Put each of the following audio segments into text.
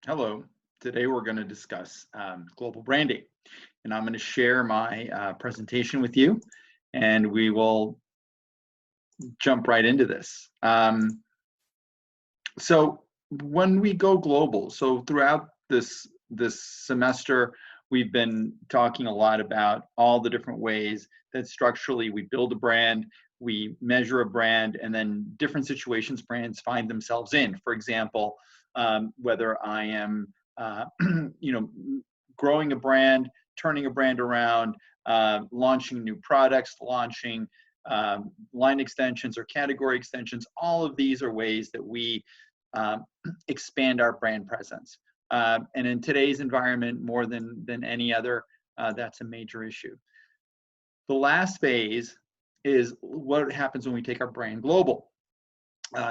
Hello. Today we're going to discuss global branding, and I'm going to share my presentation with you, and we will jump right into this. So when we go global, so throughout this semester, we've been talking a lot about all the different ways that structurally we build a brand, we measure a brand, and then different situations brands find themselves in. For example, whether I am, you know, growing a brand, turning a brand around, launching new products, launching line extensions or category extensions. All of these are ways that we um, expand our brand presence. And in today's environment, more than any other, that's a major issue. The last phase is what happens when we take our brand global.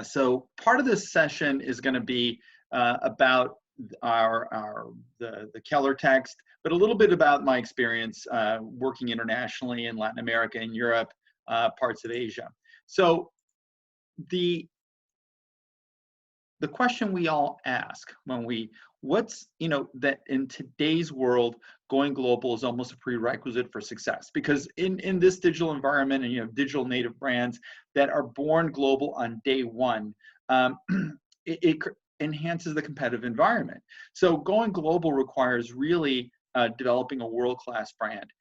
So part of this session is going to be about the Keller text, but a little bit about my experience working internationally in Latin America and Europe, parts of Asia. So the the question we all ask when what's that in today's world going global is almost a prerequisite for success, because in this digital environment, and digital native brands that are born global on day one, um, it enhances the competitive environment. So going global requires really developing a world-class brand,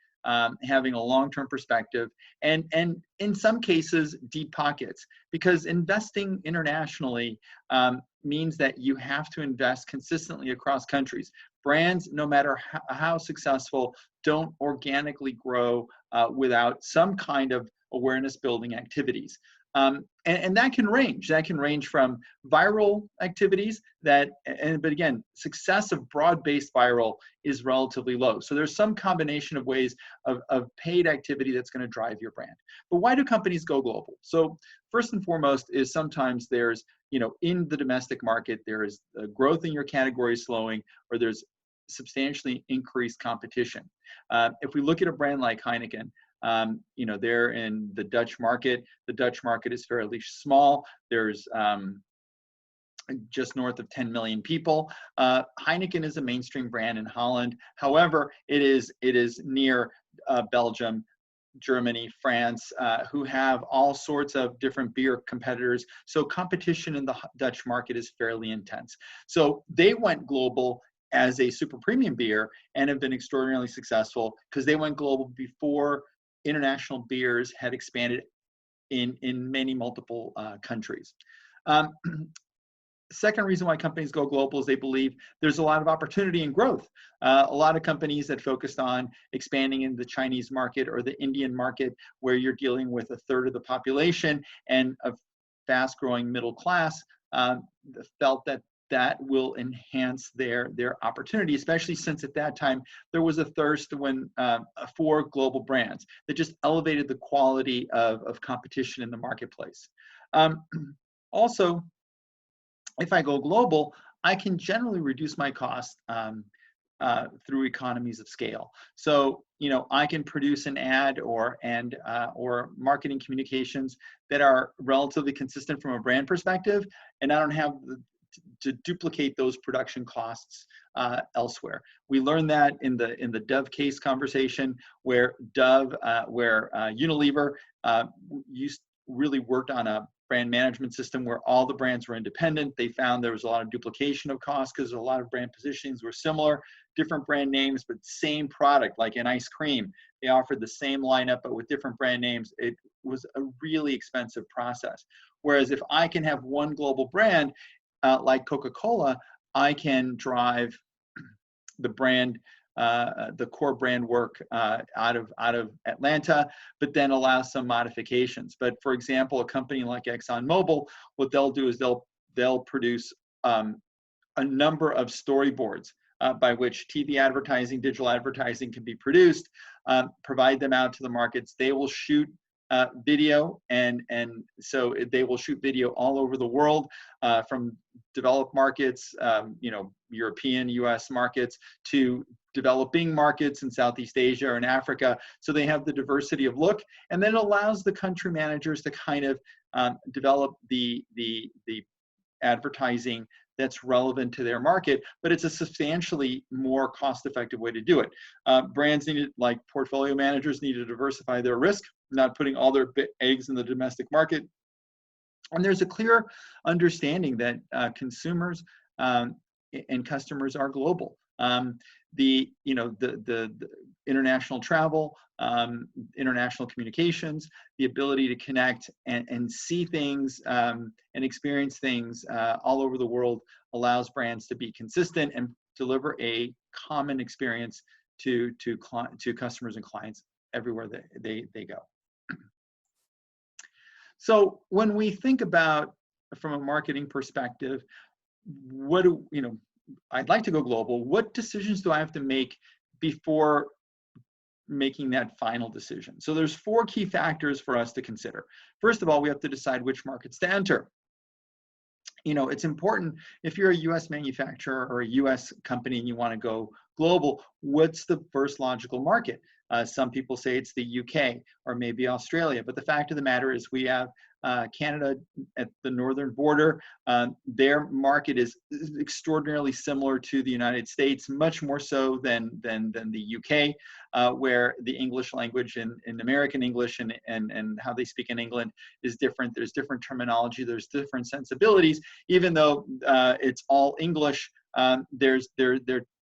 having a long-term perspective, and in some cases deep pockets, because investing internationally means that you have to invest consistently across countries. Brands, no matter how successful, don't organically grow without some kind of awareness building activities. And that can range. That can range from viral activities but again, success of broad-based viral is relatively low. So there's some combination of ways of paid activity that's going to drive your brand. But why do companies go global? So first and foremost is sometimes there's, in the domestic market, there is growth in your category slowing, or there's substantially increased competition. If we look at a brand like Heineken, they're in the Dutch market. The Dutch market is fairly small. There's just north of 10 million people. Heineken is a mainstream brand in Holland. However, it is near Belgium, Germany, France, who have all sorts of different beer competitors. So competition in the Dutch market is fairly intense. So they went global as a super premium beer and have been extraordinarily successful because they went global before international beers had expanded in many multiple countries. Um, Second reason why companies go global is they believe there's a lot of opportunity and growth. A lot of companies that focused on expanding in the Chinese market or the Indian market, where you're dealing with a third of the population and a fast growing middle class, felt that that will enhance their opportunity, especially since at that time there was a thirst for global brands that just elevated the quality of competition in the marketplace. Also, if I go global, I can generally reduce my cost through economies of scale. So, I can produce an ad or marketing communications that are relatively consistent from a brand perspective, and I don't have to duplicate those production costs elsewhere. We learned that in the Dove case conversation, where Unilever really worked on a brand management system where all the brands were independent. They found there was a lot of duplication of costs because a lot of brand positionings were similar, different brand names, but same product, like an ice cream. They offered the same lineup, but with different brand names. It was a really expensive process. Whereas if I can have one global brand, like Coca-Cola, I can drive the brand, the core brand work out of Atlanta, but then allow some modifications. But for example, a company like ExxonMobil, what they'll do is they'll produce a number of storyboards by which TV advertising, digital advertising can be produced, provide them out to the markets. They will shoot video, and so they will shoot video all over the world, from developed markets, European, US markets, to developing markets in Southeast Asia and Africa. So they have the diversity of look, and then it allows the country managers to kind of develop the advertising that's relevant to their market, but it's a substantially more cost-effective way to do it. Brands need, like portfolio managers, need to diversify their risk, not putting all their eggs in the domestic market. And there's a clear understanding that consumers and customers are global. The international travel, international communications, the ability to connect and see things and experience things all over the world allows brands to be consistent and deliver a common experience to customers and clients everywhere that they go. So when we think about, from a marketing perspective, what do, I'd like to go global. What decisions do I have to make before making that final decision? So there's 4 key factors for us to consider. First of all, we have to decide which markets to enter. It's important, if you're a US manufacturer or a US company and you want to go global, what's the first logical market? Some people say it's the UK or maybe Australia, but the fact of the matter is we have Canada at the northern border. Their market is extraordinarily similar to the United States, much more so than the UK, where the English language and American English and how they speak in England is different. There's different terminology, there's different sensibilities. Even though it's all English, there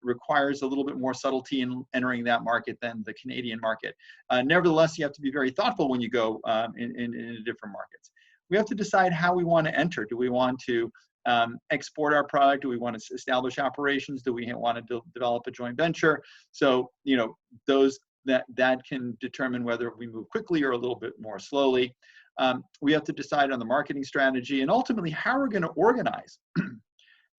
requires a little bit more subtlety in entering that market than the Canadian market. Nevertheless, you have to be very thoughtful when you go in different markets. We have to decide how we want to enter. Do we want to export our product? Do we want to establish operations? Do we want to develop a joint venture? So, that can determine whether we move quickly or a little bit more slowly. We have to decide on the marketing strategy and ultimately how we're going to organize.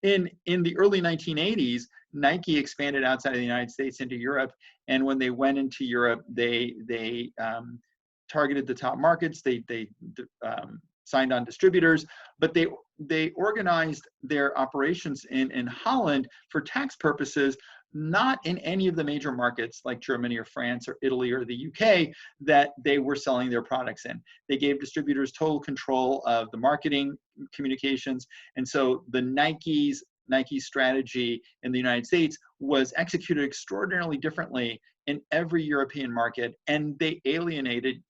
In the early 1980s, Nike expanded outside of the United States into Europe, and when they went into Europe, they targeted the top markets. They signed on distributors, but they organized their operations in Holland for tax purposes, not in any of the major markets like Germany or France or Italy or the UK that they were selling their products in. They gave distributors total control of the marketing communications. And so the Nike strategy in the United States was executed extraordinarily differently in every European market, and they alienated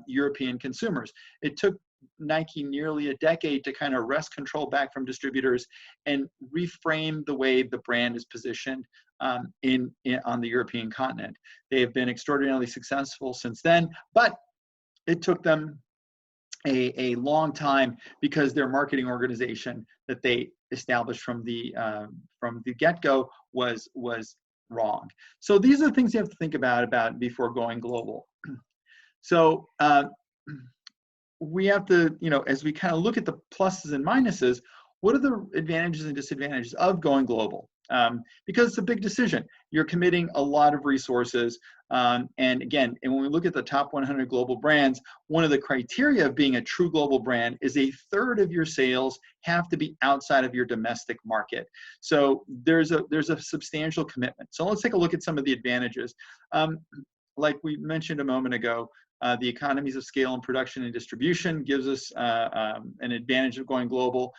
European consumers. It took Nike nearly a decade to kind of wrest control back from distributors and reframe the way the brand is positioned on the European continent. They have been extraordinarily successful since then, but it took them a long time because their marketing organization that they established from the get-go was wrong. So these are the things you have to think about before going global. So we have to, as we kind of look at the pluses and minuses, what are the advantages and disadvantages of going global? Because it's a big decision. You're committing a lot of resources. And when we look at the top 100 global brands, one of the criteria of being a true global brand is 1/3 of your sales have to be outside of your domestic market. So there's a substantial commitment. So let's take a look at some of the advantages. Like we mentioned a moment ago, the economies of scale in production and distribution gives us an advantage of going global.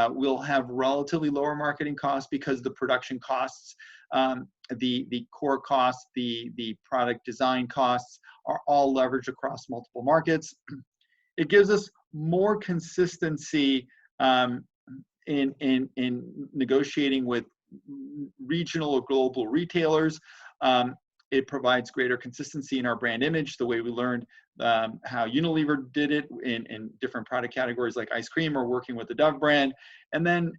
We'll have relatively lower marketing costs because the production costs, the core costs, the product design costs are all leveraged across multiple markets. It gives us more consistency in negotiating with regional or global retailers. It provides greater consistency in our brand image, the way we learned how Unilever did it in different product categories like ice cream or working with the Dove brand. And then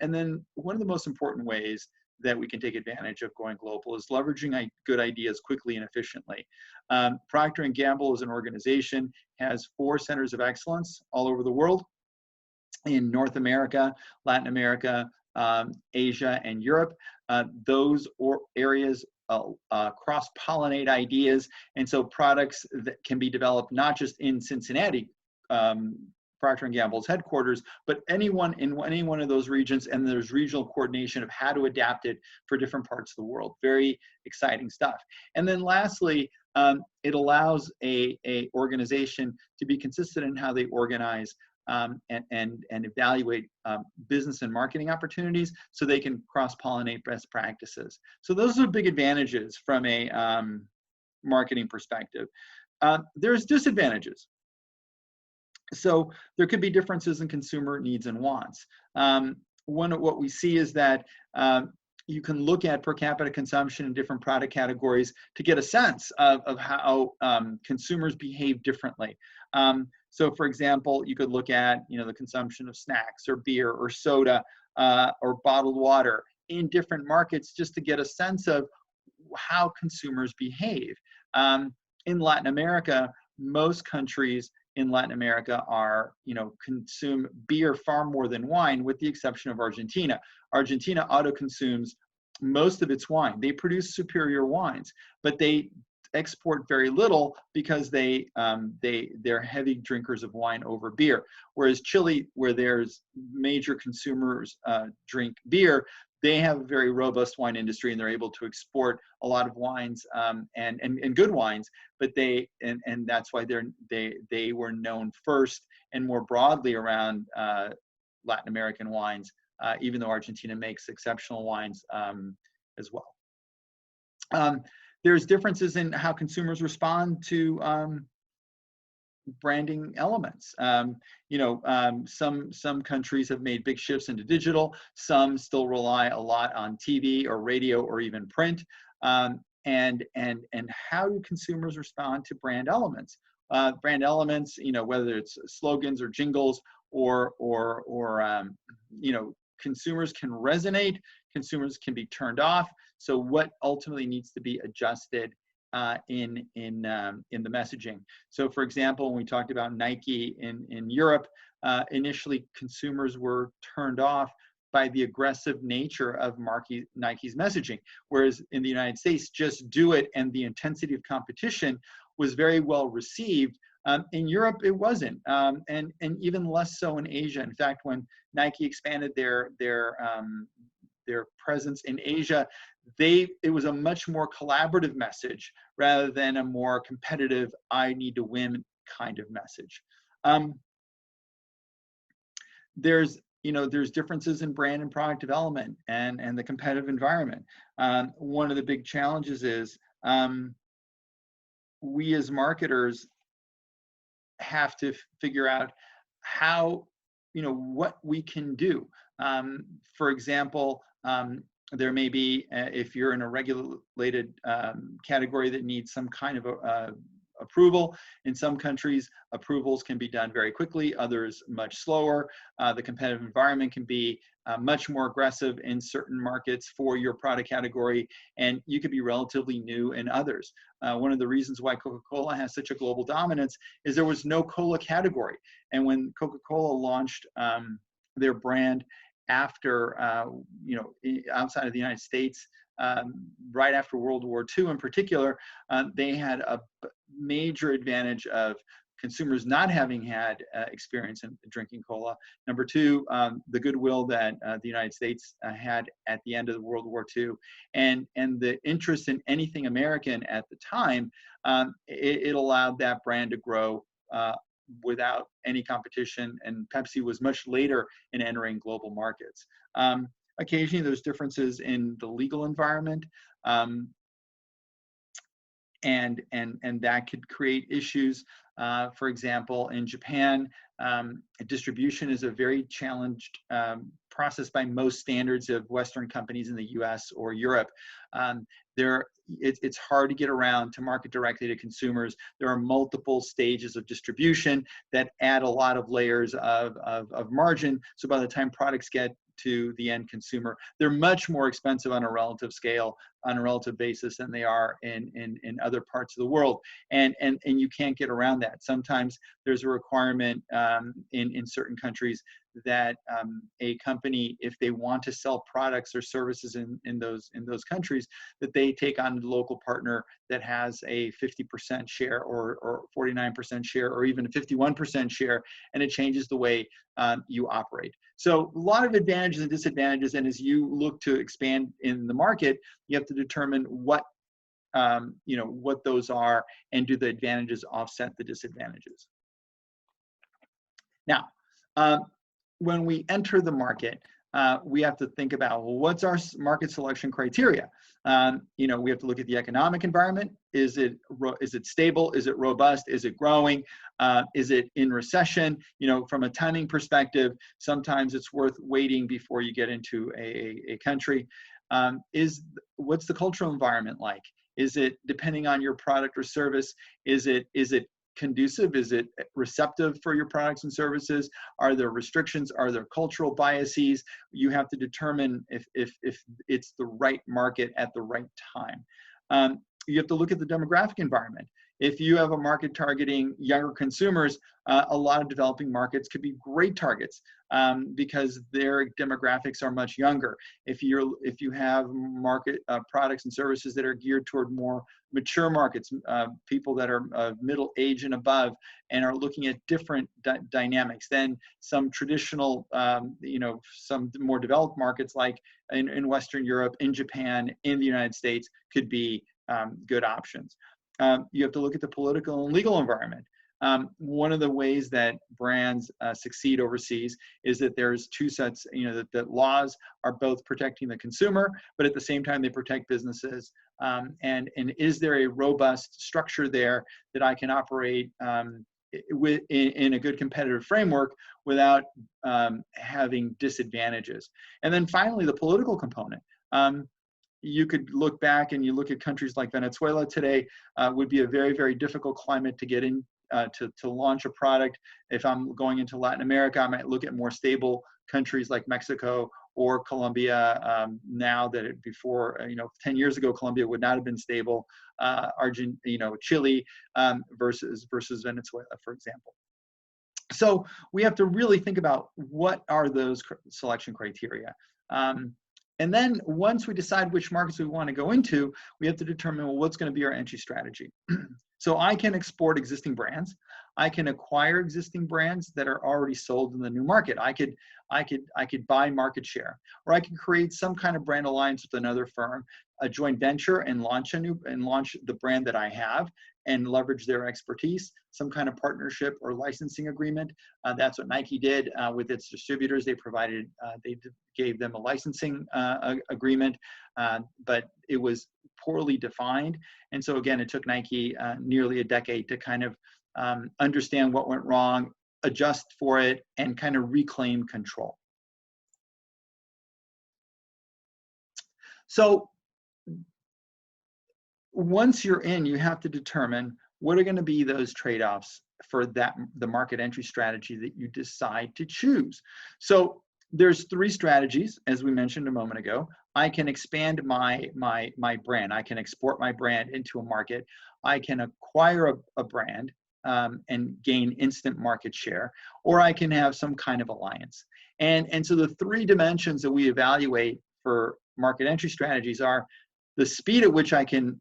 one of the most important ways that we can take advantage of going global is leveraging good ideas quickly and efficiently. Procter & Gamble as an organization has 4 centers of excellence all over the world in North America, Latin America, Asia, and Europe. Those areas cross-pollinate ideas, and so products that can be developed not just in Cincinnati, Procter & Gamble's headquarters, but anyone in any one of those regions, and there's regional coordination of how to adapt it for different parts of the world. Very exciting stuff. And then lastly, it allows a organization to be consistent in how they organize and evaluate business and marketing opportunities so they can cross-pollinate best practices. So those are big advantages from a marketing perspective. There's disadvantages. So there could be differences in consumer needs and wants. What we see is that you can look at per capita consumption in different product categories to get a sense of how consumers behave differently. So for example, you could look at the consumption of snacks or beer or soda or bottled water in different markets just to get a sense of how consumers behave. In Latin America, most countries in Latin America consume beer far more than wine, with the exception of Argentina. Argentina auto-consumes most of its wine. They produce superior wines, but they export very little because they're heavy drinkers of wine over beer. Whereas Chile, where there's major consumers drink beer, they have a very robust wine industry, and they're able to export a lot of wines and good wines. But that's why they were known first and more broadly around Latin American wines, even though Argentina makes exceptional wines as well. There's differences in how consumers respond to branding elements. Some countries have made big shifts into digital. Some still rely a lot on TV or radio or even print. And how do consumers respond to brand elements? Brand elements, whether it's slogans or jingles or consumers can resonate, consumers can be turned off. So what ultimately needs to be adjusted in the messaging? So for example, when we talked about Nike in Europe, initially consumers were turned off by the aggressive nature of Nike's messaging, whereas in the United States, just do it, and the intensity of competition was very well received. In Europe, it wasn't, and even less so in Asia. In fact, when Nike expanded their presence in Asia, it was a much more collaborative message rather than a more competitive, I need to win kind of message. There's differences in brand and product development and the competitive environment. One of the big challenges is we as marketers have to figure out how, what we can do. For example, there may be, if you're in a regulated category that needs some kind of approval. In some countries, approvals can be done very quickly, others much slower. The competitive environment can be much more aggressive in certain markets for your product category, and you could be relatively new in others. One of the reasons why Coca-Cola has such a global dominance is there was no cola category. And when Coca-Cola launched their brand after, outside of the United States, right after World War II in particular, they had a major advantage of consumers not having had experience in drinking cola. Number two, the goodwill that the United States had at the end of World War II, and the interest in anything American at the time, it allowed that brand to grow without any competition, and Pepsi was much later in entering global markets. Occasionally there's differences in the legal environment, and that could create issues. For example, in Japan, distribution is a very challenged process by most standards of Western companies in the US or Europe. It's hard to get around to market directly to consumers. There are multiple stages of distribution that add a lot of layers of margin. So by the time products get to the end consumer, they're much more expensive on a relative scale, on a relative basis, than they are in other parts of the world. And you can't get around that. Sometimes there's a requirement in certain countries that a company, if they want to sell products or services in those countries, that they take on a local partner that has a 50% share or 49% share or even a 51% share, and it changes the way you operate. So a lot of advantages and disadvantages, and as you look to expand in the market, you have to determine what what those are, and do the advantages offset the disadvantages. Now, Um, when we enter the market, we have to think about, well, what's our market selection criteria? You know, we have to look at the economic environment. Is it stable? Is it robust? Is it growing? Is it in recession? You know, from a timing perspective, sometimes it's worth waiting before you get into a country. What's the cultural environment like? Is it, depending on your product or service, is it conducive? Is it receptive for your products and services? Are there restrictions? Are there cultural biases? You have to determine if it's the right market at the right time. You have to look at the demographic environment. If you have a market targeting younger consumers, a lot of developing markets could be great targets because their demographics are much younger. If you have market products and services that are geared toward more mature markets, people that are middle age and above, and are looking at different dynamics than some traditional, you know, some more developed markets like in Western Europe, in Japan, in the United States could be good options. You have to look at the political and legal environment. One of the ways that brands succeed overseas is that there's two sets, you know, that laws are both protecting the consumer, but at the same time they protect businesses. And is there a robust structure there that I can operate in a good competitive framework without having disadvantages? And then finally, the political component. You could look back and you look at countries like Venezuela today, would be a very, very difficult climate to get in, to launch a product. If I'm going into Latin America, I might look at more stable countries like Mexico or Colombia. Now that before, you know, 10 years ago, Colombia would not have been stable. Argentina, you know, Chile versus Venezuela, for example. So we have to really think about what are those selection criteria. And then once we decide which markets we want to go into, we have to determine, well, what's going to be our entry strategy. So I can export existing brands. I can acquire existing brands that are already sold in the new market. I could buy market share, or I can create some kind of brand alliance with another firm, a joint venture, and launch the brand that I have and leverage their expertise, some kind of partnership or licensing agreement. That's what Nike did with its distributors. They provided, they gave them a licensing agreement, but it was poorly defined. And so again, it took Nike nearly a decade to kind of understand what went wrong, adjust for it, and kind of reclaim control. So once you're in, you have to determine what are going to be those trade-offs for the market entry strategy that you decide to choose. So there's three strategies, as we mentioned a moment ago. I can expand my brand. I can export my brand into a market. I can acquire a brand and gain instant market share, or I can have some kind of alliance. And so the three dimensions that we evaluate for market entry strategies are the speed at which I can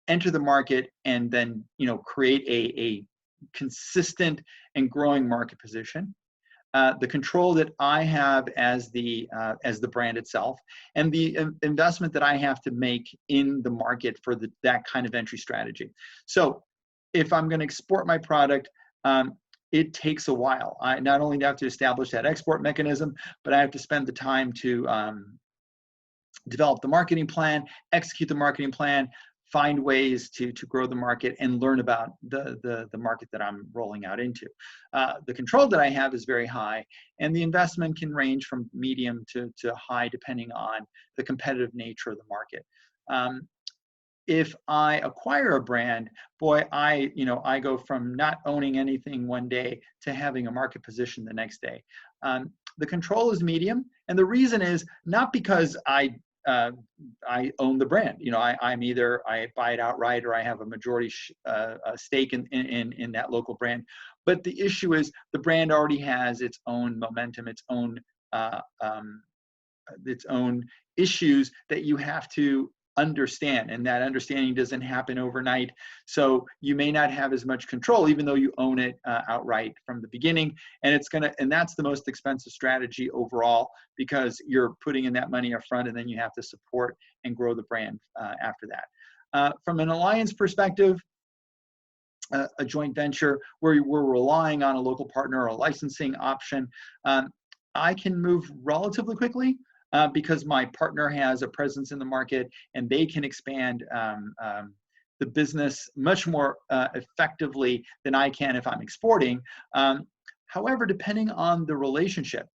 enter the market and then, you know, create a consistent and growing market position, the control that I have as the brand itself, and the investment that I have to make in the market for that kind of entry strategy. So if I'm going to export my product, it takes a while. I not only have to establish that export mechanism, but I have to spend the time to develop the marketing plan, execute the marketing plan, find ways to grow the market, and learn about the market that I'm rolling out into. The control that I have is very high, and the investment can range from medium to high depending on the competitive nature of the market. If I acquire a brand, boy, I go from not owning anything one day to having a market position the next day. The control is medium, and the reason is not because I own the brand. You know, I'm either I buy it outright or I have a majority stake in that local brand. But the issue is the brand already has its own momentum, its own issues that you have to understand, and that understanding doesn't happen overnight. So you may not have as much control, even though you own it outright from the beginning. And that's the most expensive strategy overall, because you're putting in that money up front, and then you have to support and grow the brand after that. From an alliance perspective, a joint venture where we're relying on a local partner or a licensing option, I can move relatively quickly because my partner has a presence in the market and they can expand the business much more effectively than I can if I'm exporting. However, depending on the relationship,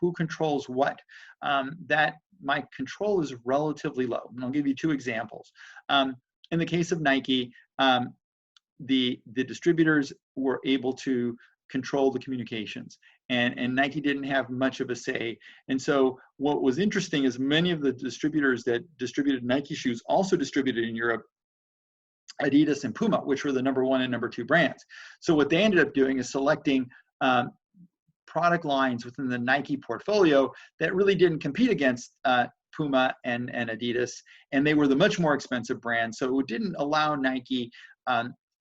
who controls what, that my control is relatively low. And I'll give you two examples. In the case of Nike, the distributors were able to control the communications, and Nike didn't have much of a say. And so what was interesting is many of the distributors that distributed Nike shoes also distributed in Europe Adidas and Puma, which were the #1 and #2 brands. So what they ended up doing is selecting product lines within the Nike portfolio that really didn't compete against Puma and Adidas, and they were the much more expensive brands. So it didn't allow Nike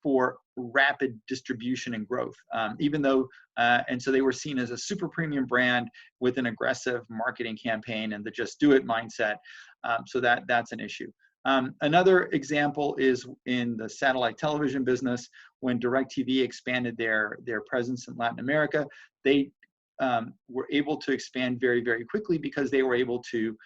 for rapid distribution and growth, even though, and so they were seen as a super premium brand with an aggressive marketing campaign and the just do it mindset. So that's an issue. Another example is in the satellite television business. When DirecTV expanded their presence in Latin America, they were able to expand very, very quickly because they were able to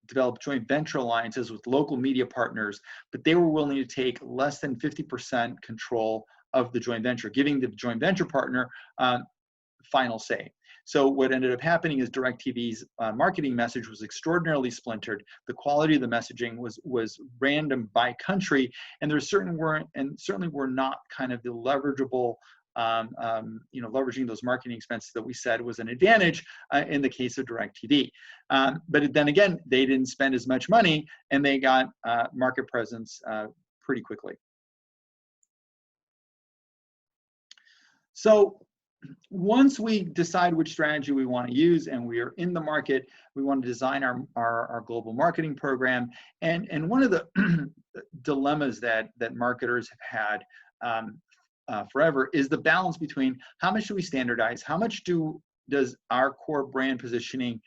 develop joint venture alliances with local media partners, but they were willing to take less than 50% control of the joint venture, giving the joint venture partner final say. So what ended up happening is DirecTV's marketing message was extraordinarily splintered. The quality of the messaging was random by country, and there certainly were not kind of the leverageable, leveraging those marketing expenses that we said was an advantage in the case of DirecTV. But then again, they didn't spend as much money, and they got market presence pretty quickly. So once we decide which strategy we want to use and we are in the market, we want to design our global marketing program. And one of the dilemmas that marketers have had forever is the balance between how much do we standardize, how much does our core brand positioning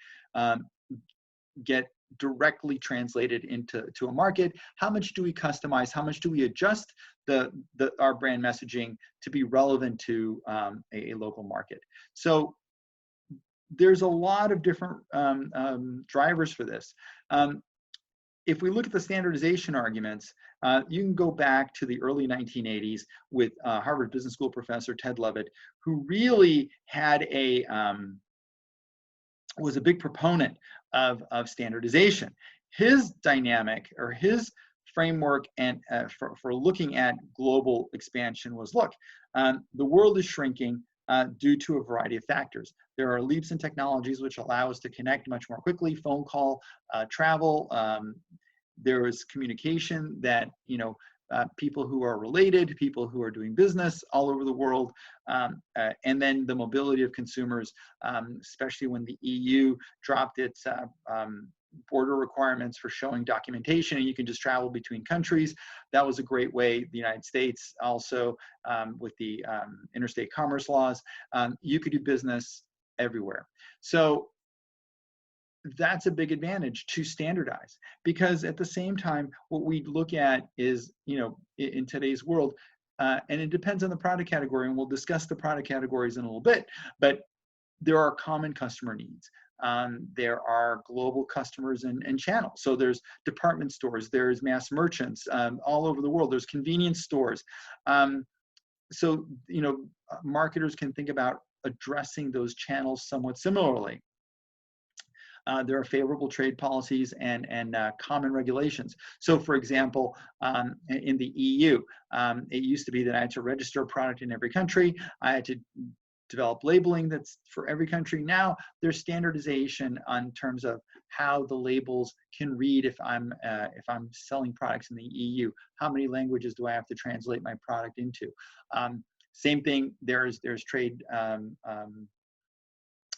get directly translated into a market, how much do we customize, how much do we adjust our brand messaging to be relevant to a local market. So there's a lot of different drivers for this. If we look at the standardization arguments, you can go back to the early 1980s with Harvard Business School professor Ted Levitt, who really had was a big proponent of standardization. His dynamic, or his framework and for looking at global expansion was, look, the world is shrinking due to a variety of factors. There are leaps in technologies which allow us to connect much more quickly, phone call, travel. There is communication that, people who are related, people who are doing business all over the world, and then the mobility of consumers, especially when the EU dropped its border requirements for showing documentation and you can just travel between countries. That was a great way. The United States also, with the interstate commerce laws, you could do business everywhere. So that's a big advantage to standardize, because at the same time, what we look at is, in today's world, and it depends on the product category, and we'll discuss the product categories in a little bit, but there are common customer needs. There are global customers and channels. So there's department stores, there's mass merchants all over the world, there's convenience stores. So, marketers can think about addressing those channels somewhat similarly. There are favorable trade policies and common regulations. So for example, in the EU, it used to be that I had to register a product in every country. I had to develop labeling that's for every country. Now there's standardization on terms of how the labels can read if I'm selling products in the EU. How many languages do I have to translate my product into? Same thing, there's trade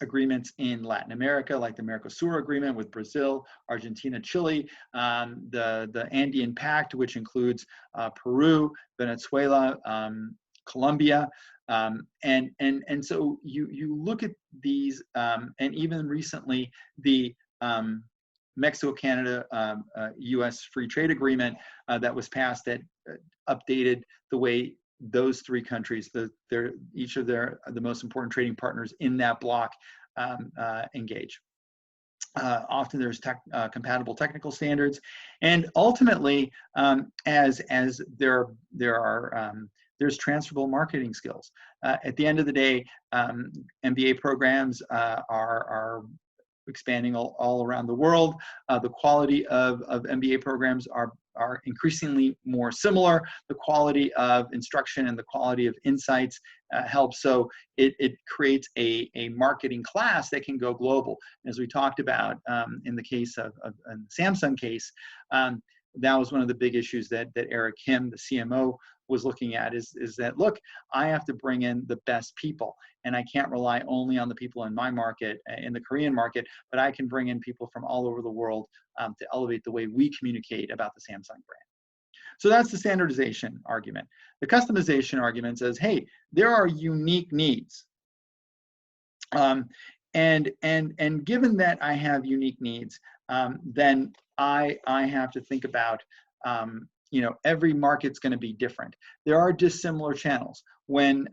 agreements in Latin America, like the Mercosur agreement with Brazil, Argentina, Chile, the Andean Pact, which includes Peru, Venezuela, Colombia, and so you look at these, and even recently the Mexico-Canada U.S. free trade agreement that was passed that updated the way those three countries, each of the most important trading partners in that block, engage. Often there's compatible technical standards, and ultimately, as there's transferable marketing skills. At the end of the day, MBA programs are expanding all around the world. The quality of MBA programs are increasingly more similar. The quality of instruction and the quality of insights helps. So it creates a marketing class that can go global. As we talked about in the case of the Samsung case, that was one of the big issues that Eric Kim, the CMO, was looking at is that, look, I have to bring in the best people, and I can't rely only on the people in my market, in the Korean market, but I can bring in people from all over the world to elevate the way we communicate about the Samsung brand. So that's the standardization argument. The customization argument says, hey, there are unique needs. And given that I have unique needs, then I have to think about, every market's going to be different. There are dissimilar channels. When,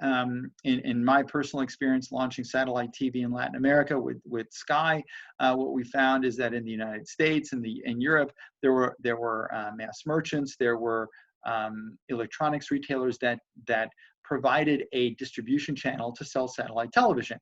in my personal experience launching satellite TV in Latin America with Sky, what we found is that in the United States and in Europe, there were mass merchants, there were electronics retailers that provided a distribution channel to sell satellite television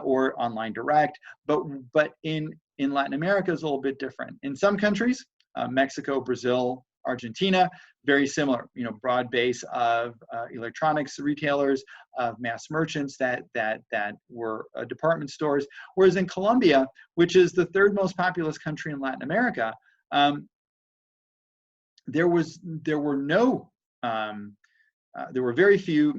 or online direct. But in Latin America, it's a little bit different. In some countries, Mexico, Brazil, Argentina, very similar, broad base of electronics retailers, of mass merchants that were department stores. Whereas in Colombia, which is the third most populous country in Latin America, there were very few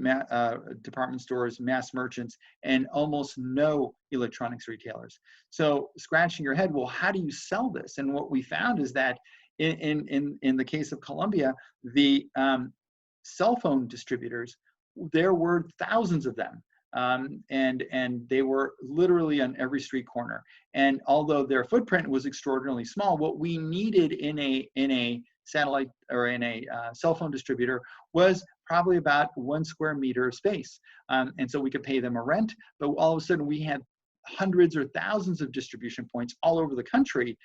department stores, mass merchants, and almost no electronics retailers. So scratching your head, well, how do you sell this? And what we found is that in the case of Colombia, the cell phone distributors, there were thousands of them. And they were literally on every street corner. And although their footprint was extraordinarily small, what we needed in a satellite or in a cell phone distributor was probably about 1 square meter of space. And so we could pay them a rent, but all of a sudden we had hundreds or thousands of distribution points all over the country,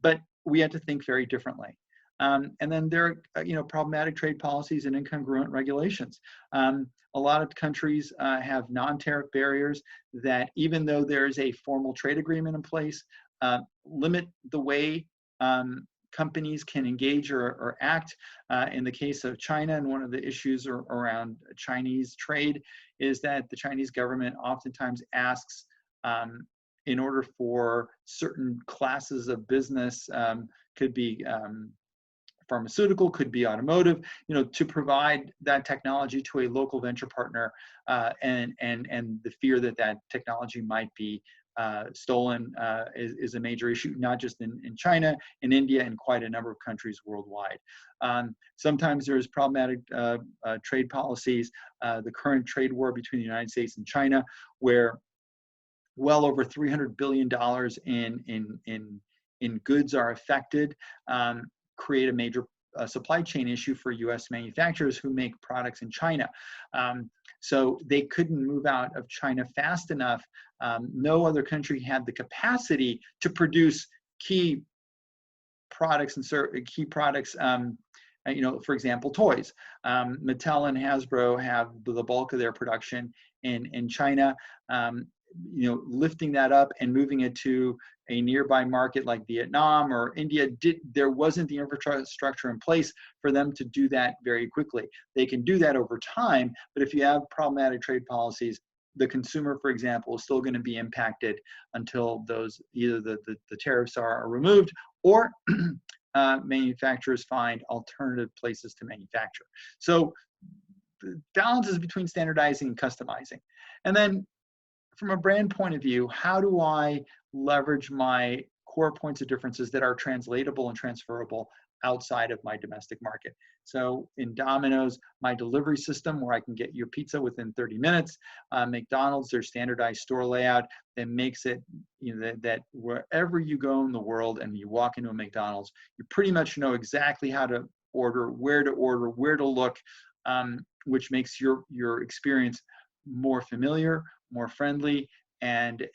but we had to think very differently. And then there are, problematic trade policies and incongruent regulations. A lot of countries have non-tariff barriers that, even though there is a formal trade agreement in place, limit the way companies can engage or act. In the case of China, and one of the issues around Chinese trade is that the Chinese government oftentimes asks, in order for certain classes of business, could be pharmaceutical, could be automotive, to provide that technology to a local venture partner, and the fear that technology might be stolen is a major issue, not just in China, in India, and quite a number of countries worldwide. Sometimes there's problematic trade policies. The current trade war between the United States and China, where well over $300 billion in goods are affected, create a major supply chain issue for U.S. manufacturers who make products in China. So they couldn't move out of China fast enough. No other country had the capacity to produce key products for example, toys. Mattel and Hasbro have the bulk of their production in China. Lifting that up and moving it to a nearby market like Vietnam or India, there wasn't the infrastructure in place for them to do that very quickly. They can do that over time, but if you have problematic trade policies, the consumer, for example, is still going to be impacted until either the tariffs are removed or manufacturers find alternative places to manufacture. So the balance is between standardizing and customizing. And then from a brand point of view, how do I leverage my core points of differences that are translatable and transferable outside of my domestic market? So in Domino's, my delivery system, where I can get your pizza within 30 minutes, McDonald's, their standardized store layout that makes it, that wherever you go in the world and you walk into a McDonald's, you pretty much know exactly how to order, where to look, which makes your experience more familiar, more friendly, and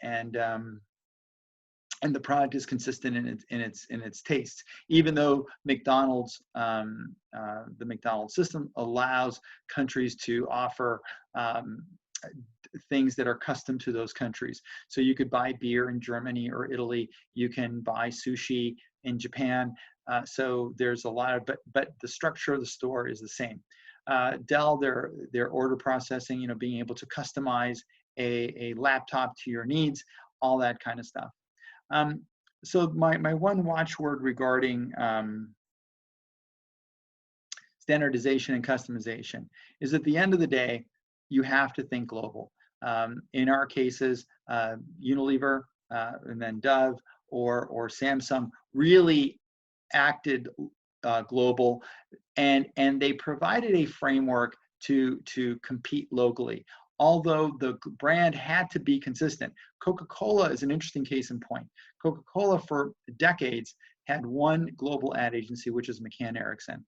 the product is consistent in its tastes. Even though McDonald's, the McDonald's system allows countries to offer things that are custom to those countries. So you could buy beer in Germany or Italy. You can buy sushi in Japan. So there's a lot of, but the structure of the store is the same. Dell, their order processing, being able to customize a laptop to your needs, all that kind of stuff. So my one watchword regarding standardization and customization is, at the end of the day, you have to think global. In our cases, Unilever and then Dove or Samsung really acted global, and they provided a framework to compete locally. Although the brand had to be consistent. Coca-Cola is an interesting case in point. Coca-Cola for decades had one global ad agency, which is McCann Erickson.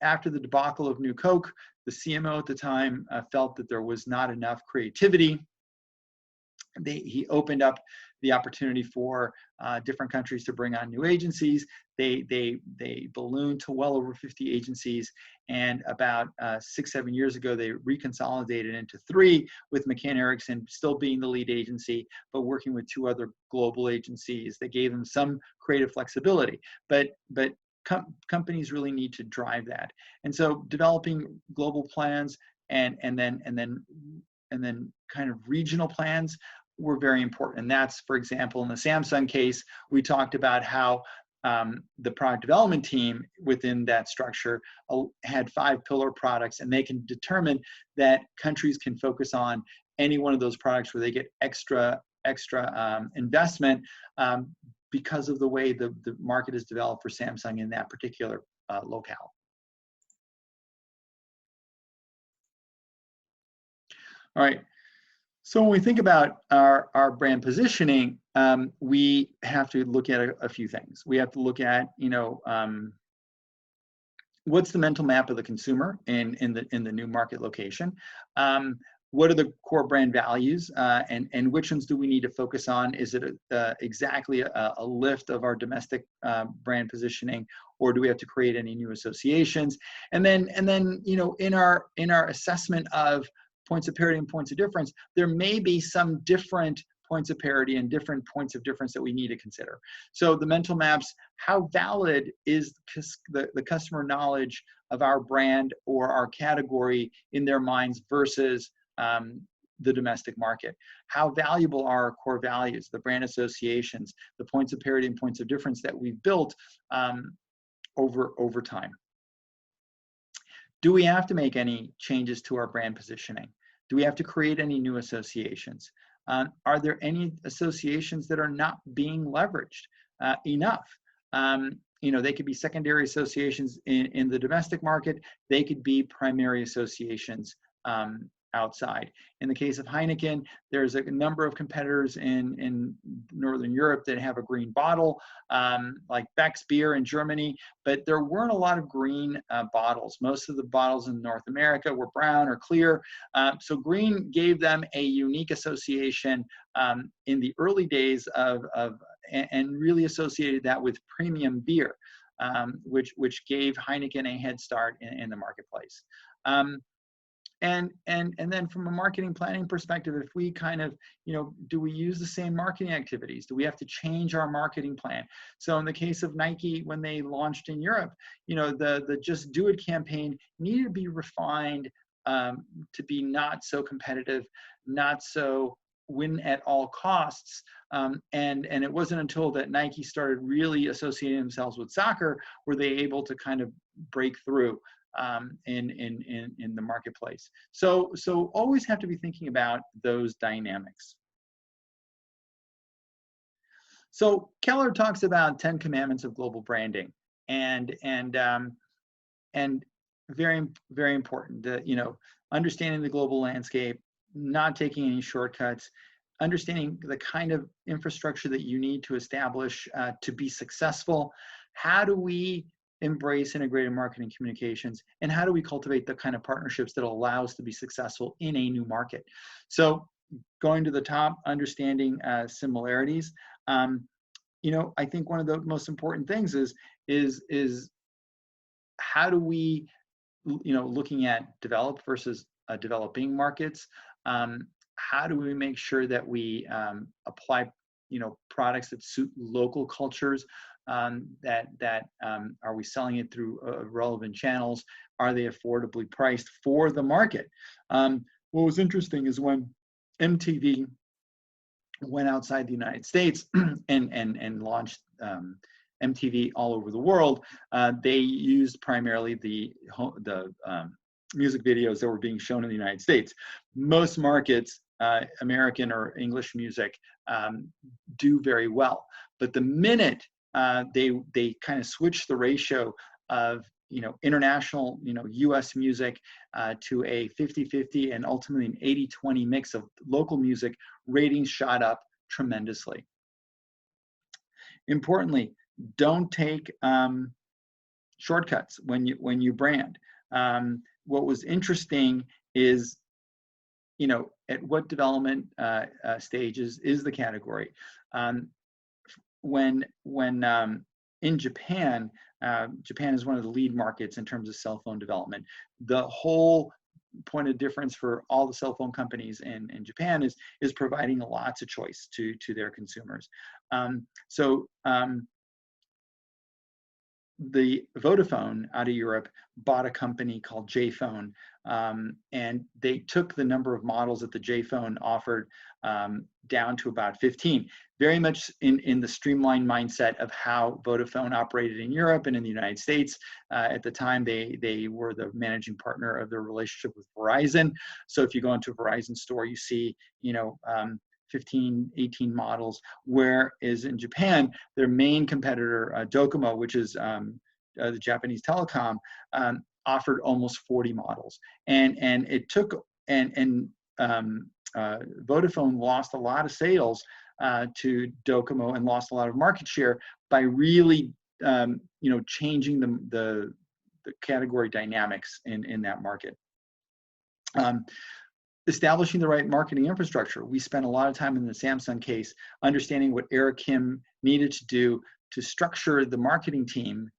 After the debacle of New Coke, the CMO at the time felt that there was not enough creativity. He opened up the opportunity for different countries to bring on new agencies. They ballooned to well over 50 agencies, and about 6-7 years ago, they reconsolidated into 3, with McCann Erickson still being the lead agency, but working with 2 other global agencies. They gave them some creative flexibility, but companies really need to drive that. And so developing global plans and then kind of regional plans were very important. And that's, for example, in the Samsung case, we talked about how the product development team within that structure had 5 pillar products, and they can determine that countries can focus on any one of those products where they get extra investment because of the way the market is developed for Samsung in that particular locale. All right. So when we think about our brand positioning, we have to look at a few things. We have to look at, what's the mental map of the consumer in the new market location? What are the core brand values, and which ones do we need to focus on? Is it exactly a lift of our domestic brand positioning, or do we have to create any new associations? And then in our assessment of points of parity and points of difference, there may be some different points of parity and different points of difference that we need to consider. So the mental maps, how valid is the customer knowledge of our brand or our category in their minds versus the domestic market? How valuable are our core values, the brand associations, the points of parity and points of difference that we've built over time? Do we have to make any changes to our brand positioning? Do we have to create any new associations? Are there any associations that are not being leveraged enough? They could be secondary associations in the domestic market. They could be primary associations outside. In the case of Heineken, there's a number of competitors in Northern Europe that have a green bottle, like Beck's beer in Germany, but there weren't a lot of green bottles. Most of the bottles in North America were brown or clear. So green gave them a unique association in the early days and really associated that with premium beer, which gave Heineken a head start in the marketplace. And then from a marketing planning perspective, if we kind of, do we use the same marketing activities? Do we have to change our marketing plan? So in the case of Nike, when they launched in Europe, the Just Do It campaign needed to be refined to be not so competitive, not so win at all costs. And it wasn't until that Nike started really associating themselves with soccer were they able to kind of break through in the marketplace. So always have to be thinking about those dynamics. So Keller talks about 10 commandments of global branding, and very, very important that, understanding the global landscape, not taking any shortcuts, understanding the kind of infrastructure that you need to establish to be successful. How do we embrace integrated marketing communications, and how do we cultivate the kind of partnerships that allow us to be successful in a new market? So going to the top, understanding similarities. I think one of the most important things is how do we, looking at developed versus developing markets, how do we make sure that we apply, products that suit local cultures? That are we selling it through relevant channels? Are they affordably priced for the market? What was interesting is when MTV went outside the United States and launched MTV all over the world, they used primarily the music videos that were being shown in the United States. Most markets, American or English music, do very well, but the minute they kind of switched the ratio of international, US music to a 50-50 and ultimately an 80-20 mix of local music, ratings shot up tremendously. Importantly, don't take shortcuts when you brand. What was interesting is, at what development stages is the category? When in Japan, Japan is one of the lead markets in terms of cell phone development. The whole point of difference for all the cell phone companies in Japan is providing lots of choice to their consumers. The Vodafone out of Europe bought a company called JPhone, and they took the number of models that the JPhone offered down to about 15, very much in the streamlined mindset of how Vodafone operated in Europe and in the United States. At the time, they were the managing partner of their relationship with Verizon. So if you go into a Verizon store, you see, 15, 18 models, whereas in Japan, their main competitor, Docomo, which is the Japanese telecom, offered almost 40 models. And it took, Vodafone lost a lot of sales to Docomo and lost a lot of market share by really, changing the category dynamics in that market. Establishing the right marketing infrastructure. We spent a lot of time in the Samsung case understanding what Eric Kim needed to do to structure the marketing team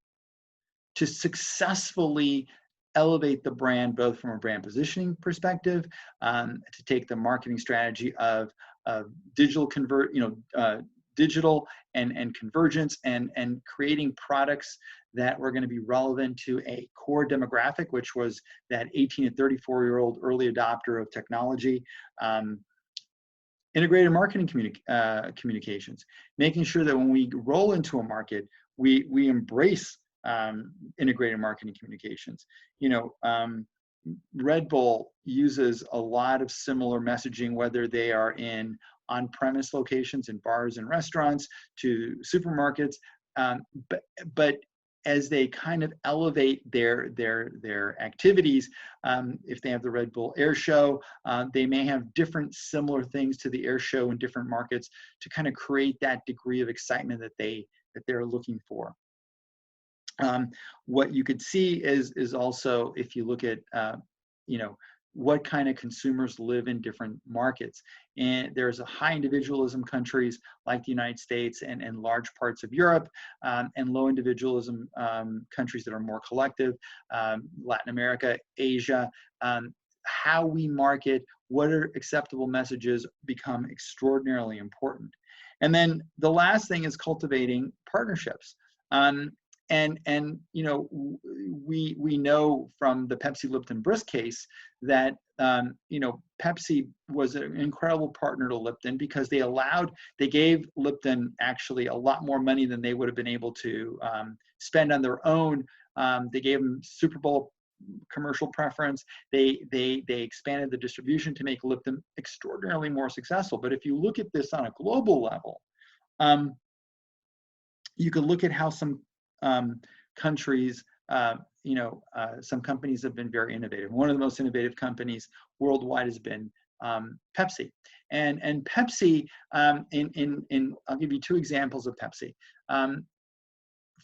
to successfully elevate the brand, both from a brand positioning perspective, to take the marketing strategy of digital digital and convergence and creating products that were going to be relevant to a core demographic, which was that 18 to 34-year-old early adopter of technology. Integrated marketing communications, making sure that when we roll into a market, we embrace integrated marketing communications. Red Bull uses a lot of similar messaging, whether they are in on-premise locations in bars and restaurants to supermarkets, but as they kind of elevate their activities, if they have the Red Bull Air Show, they may have different similar things to the Air Show in different markets to kind of create that degree of excitement that they're looking for. What you could see is also, if you look at what kind of consumers live in different markets. And there's a high individualism countries like the United States and large parts of Europe, and low individualism countries that are more collective, Latin America, Asia. How we market, what are acceptable messages become extraordinarily important. And then the last thing is cultivating partnerships. We know from the Pepsi Lipton Brisk case that Pepsi was an incredible partner to Lipton because they gave Lipton actually a lot more money than they would have been able to spend on their own. They gave them Super Bowl commercial preference. They expanded the distribution to make Lipton extraordinarily more successful. But if you look at this on a global level, you can look at how some countries, some companies have been very innovative. One of the most innovative companies worldwide has been Pepsi. And Pepsi, I'll give you two examples of Pepsi.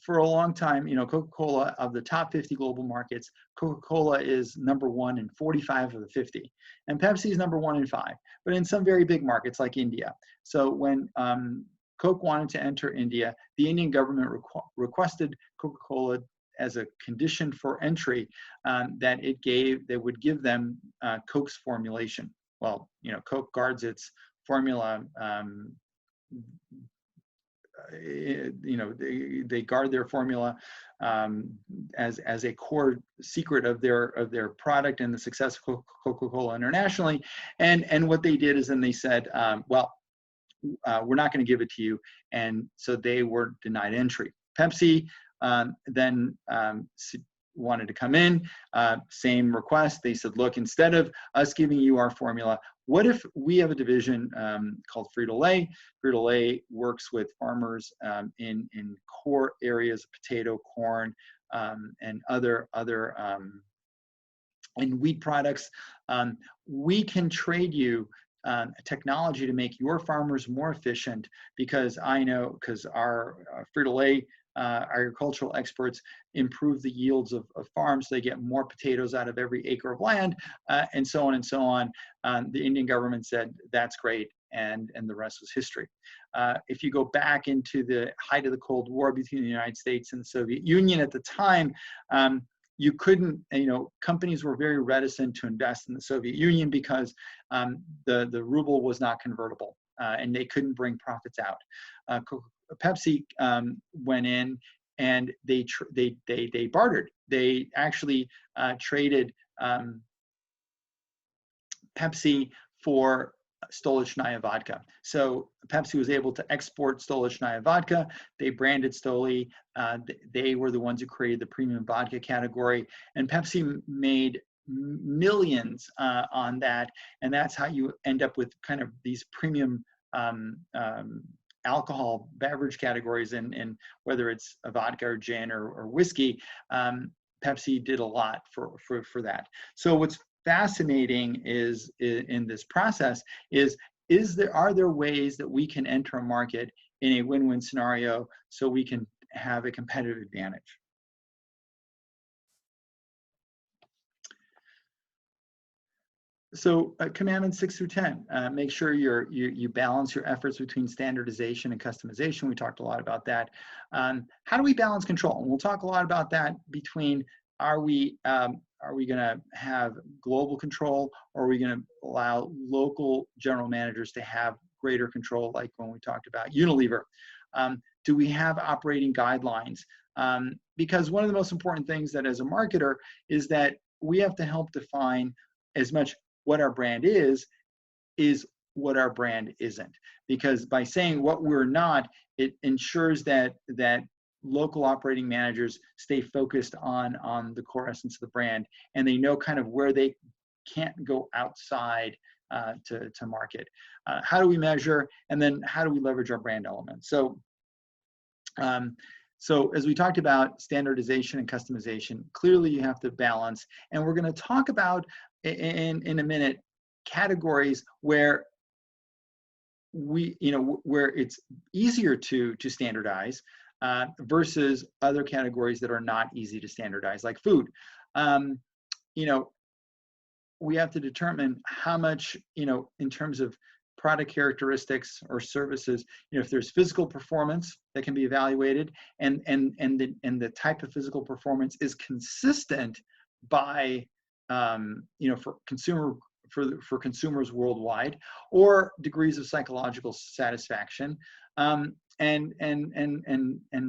for a long time, you know, Coca-Cola, of the top 50 global markets, Coca-Cola is #1 in 45 of the 50, and Pepsi is #1 in 5, but in some very big markets like India. So when Coke wanted to enter India, the Indian government requested Coca-Cola as a condition for entry that would give them Coke's formulation. Well, you know, Coke guards its formula. You know, they guard their formula as a core secret of their product and the success of Coca-Cola internationally. And what they did is then they said, well, we're not going to give it to you, and so they were denied entry. Pepsi then wanted to come in, same request. They said, look, instead of us giving you our formula, what if we have a division called Frito-Lay? Frito-Lay works with farmers in core areas of potato, corn, and other and wheat products. We can trade you technology to make your farmers more efficient, because our Frito-Lay agricultural experts improve the yields of farms, so they get more potatoes out of every acre of land, and so on and so on. The Indian government said, that's great, and the rest was history. If you go back into the height of the Cold War between the United States and the Soviet Union at the time, you couldn't, you know, companies were very reticent to invest in the Soviet Union because the ruble was not convertible, and they couldn't bring profits out. Pepsi went in and they bartered. They actually traded Pepsi for Stolichnaya vodka. So Pepsi was able to export Stolichnaya vodka. They branded Stoli. They were the ones who created the premium vodka category, and Pepsi made millions on that. And that's how you end up with kind of these premium alcohol beverage categories, and whether it's a vodka or gin or whiskey. Pepsi did a lot for that. So what's fascinating is in this process are there ways that we can enter a market in a win-win scenario so we can have a competitive advantage. So commandments 6 through 10, make sure you balance your efforts between standardization and customization. We talked a lot about that. How do we balance control? And we'll talk a lot about that between, are we going to have global control, or are we going to allow local general managers to have greater control, like when we talked about Unilever? Do we have operating guidelines? Because one of the most important things that as a marketer is that we have to help define as much what our brand is what our brand isn't. Because by saying what we're not, it ensures that local operating managers stay focused on the core essence of the brand, and they know kind of where they can't go outside to market. How do we measure, and then how do we leverage our brand elements? So as we talked about standardization and customization, clearly you have to balance, and we're going to talk about in a minute categories where where it's easier to standardize versus other categories that are not easy to standardize, like food. We have to determine how much, in terms of product characteristics or services, if there's physical performance that can be evaluated, and the type of physical performance is consistent by for consumers worldwide, or degrees of psychological satisfaction, and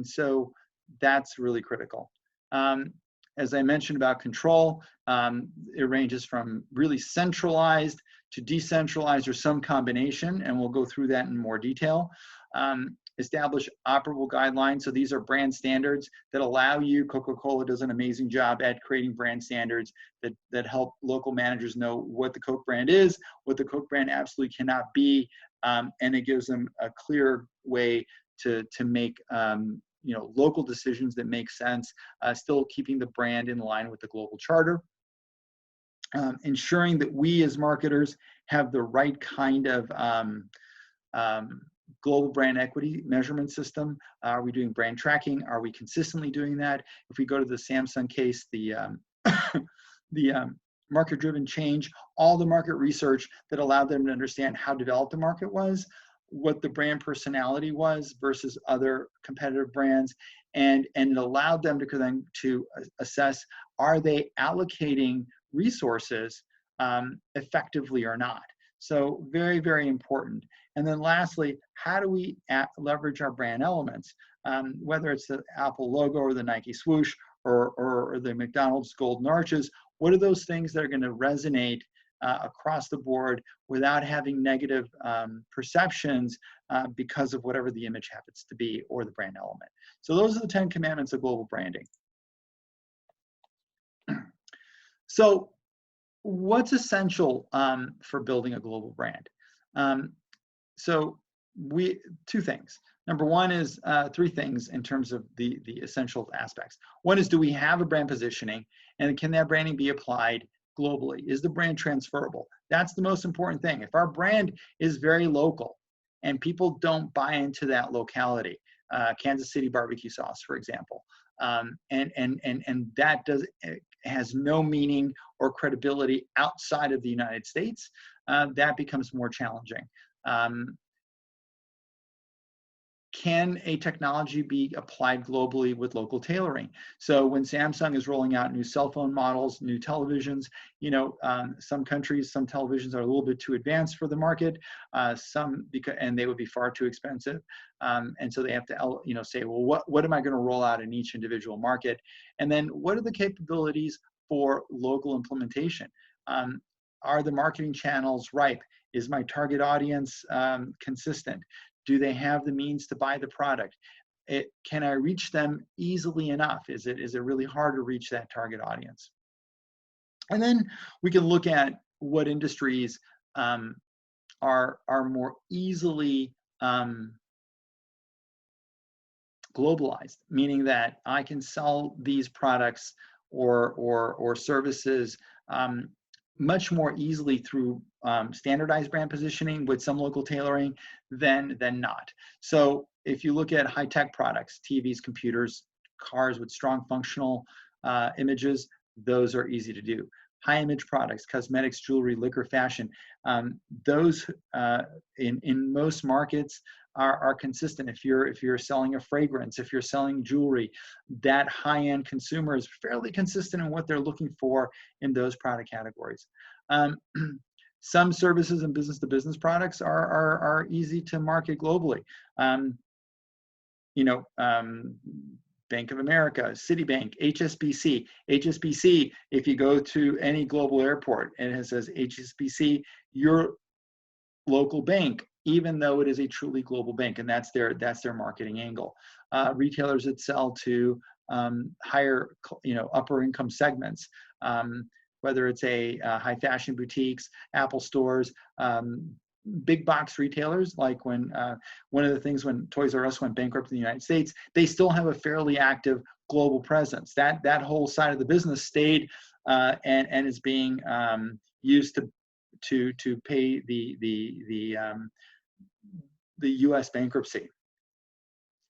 so that's really critical. As I mentioned about control, it ranges from really centralized to decentralized, or some combination, and we'll go through that in more detail. Establish operable guidelines. So these are brand standards that allow you, Coca-Cola does an amazing job at creating brand standards that help local managers know what the Coke brand is, what the Coke brand absolutely cannot be, and it gives them a clear way to make local decisions that make sense, still keeping the brand in line with the global charter. Ensuring that we as marketers have the right kind of global brand equity measurement system. Are we doing brand tracking? Are we consistently doing that? If we go to the Samsung case, the market-driven change, all the market research that allowed them to understand how developed the market was, what the brand personality was versus other competitive brands, and it allowed them to then to assess, are they allocating resources effectively or not? So very, very important. And then lastly, how do we leverage our brand elements? Whether it's the Apple logo or the Nike swoosh or the McDonald's golden arches, what are those things that are going to resonate across the board without having negative perceptions because of whatever the image happens to be or the brand element? So those are the 10 commandments of global branding. So what's essential for building a global brand? So two things. Number one is three things in terms of the essential aspects. One is, do we have a brand positioning, and can that branding be applied globally? Is the brand transferable? That's the most important thing. If our brand is very local and people don't buy into that locality, Kansas City barbecue sauce, for example, and that has no meaning or credibility outside of the United States, that becomes more challenging. Can a technology be applied globally with local tailoring? So when Samsung is rolling out new cell phone models, new televisions, some countries, some televisions are a little bit too advanced for the market, and they would be far too expensive. And so they have to, say, well, what am I going to roll out in each individual market? And then what are the capabilities for local implementation? Are the marketing channels ripe? Is my target audience consistent? Do they have the means to buy the product? Can I reach them easily enough? Is it really hard to reach that target audience? And then we can look at what industries are more easily globalized, meaning that I can sell these products or services much more easily through standardized brand positioning with some local tailoring than not. So if you look at high-tech products, TVs, computers, cars with strong functional images, those are easy to do. High-image products, cosmetics, jewelry, liquor, fashion, those in most markets are consistent. If you're selling a fragrance, if you're selling jewelry, that high-end consumer is fairly consistent in what they're looking for in those product categories. Some services and business-to-business products are easy to market globally. Bank of America, Citibank, HSBC. HSBC, if you go to any global airport and it says HSBC, your local bank, even though it is a truly global bank, and that's their marketing angle. Retailers that sell to higher, upper income segments, whether it's high fashion boutiques, Apple stores, big box retailers, like when one of the things when Toys R Us went bankrupt in the United States, they still have a fairly active global presence. That whole side of the business stayed and is being used to pay the U.S. bankruptcy.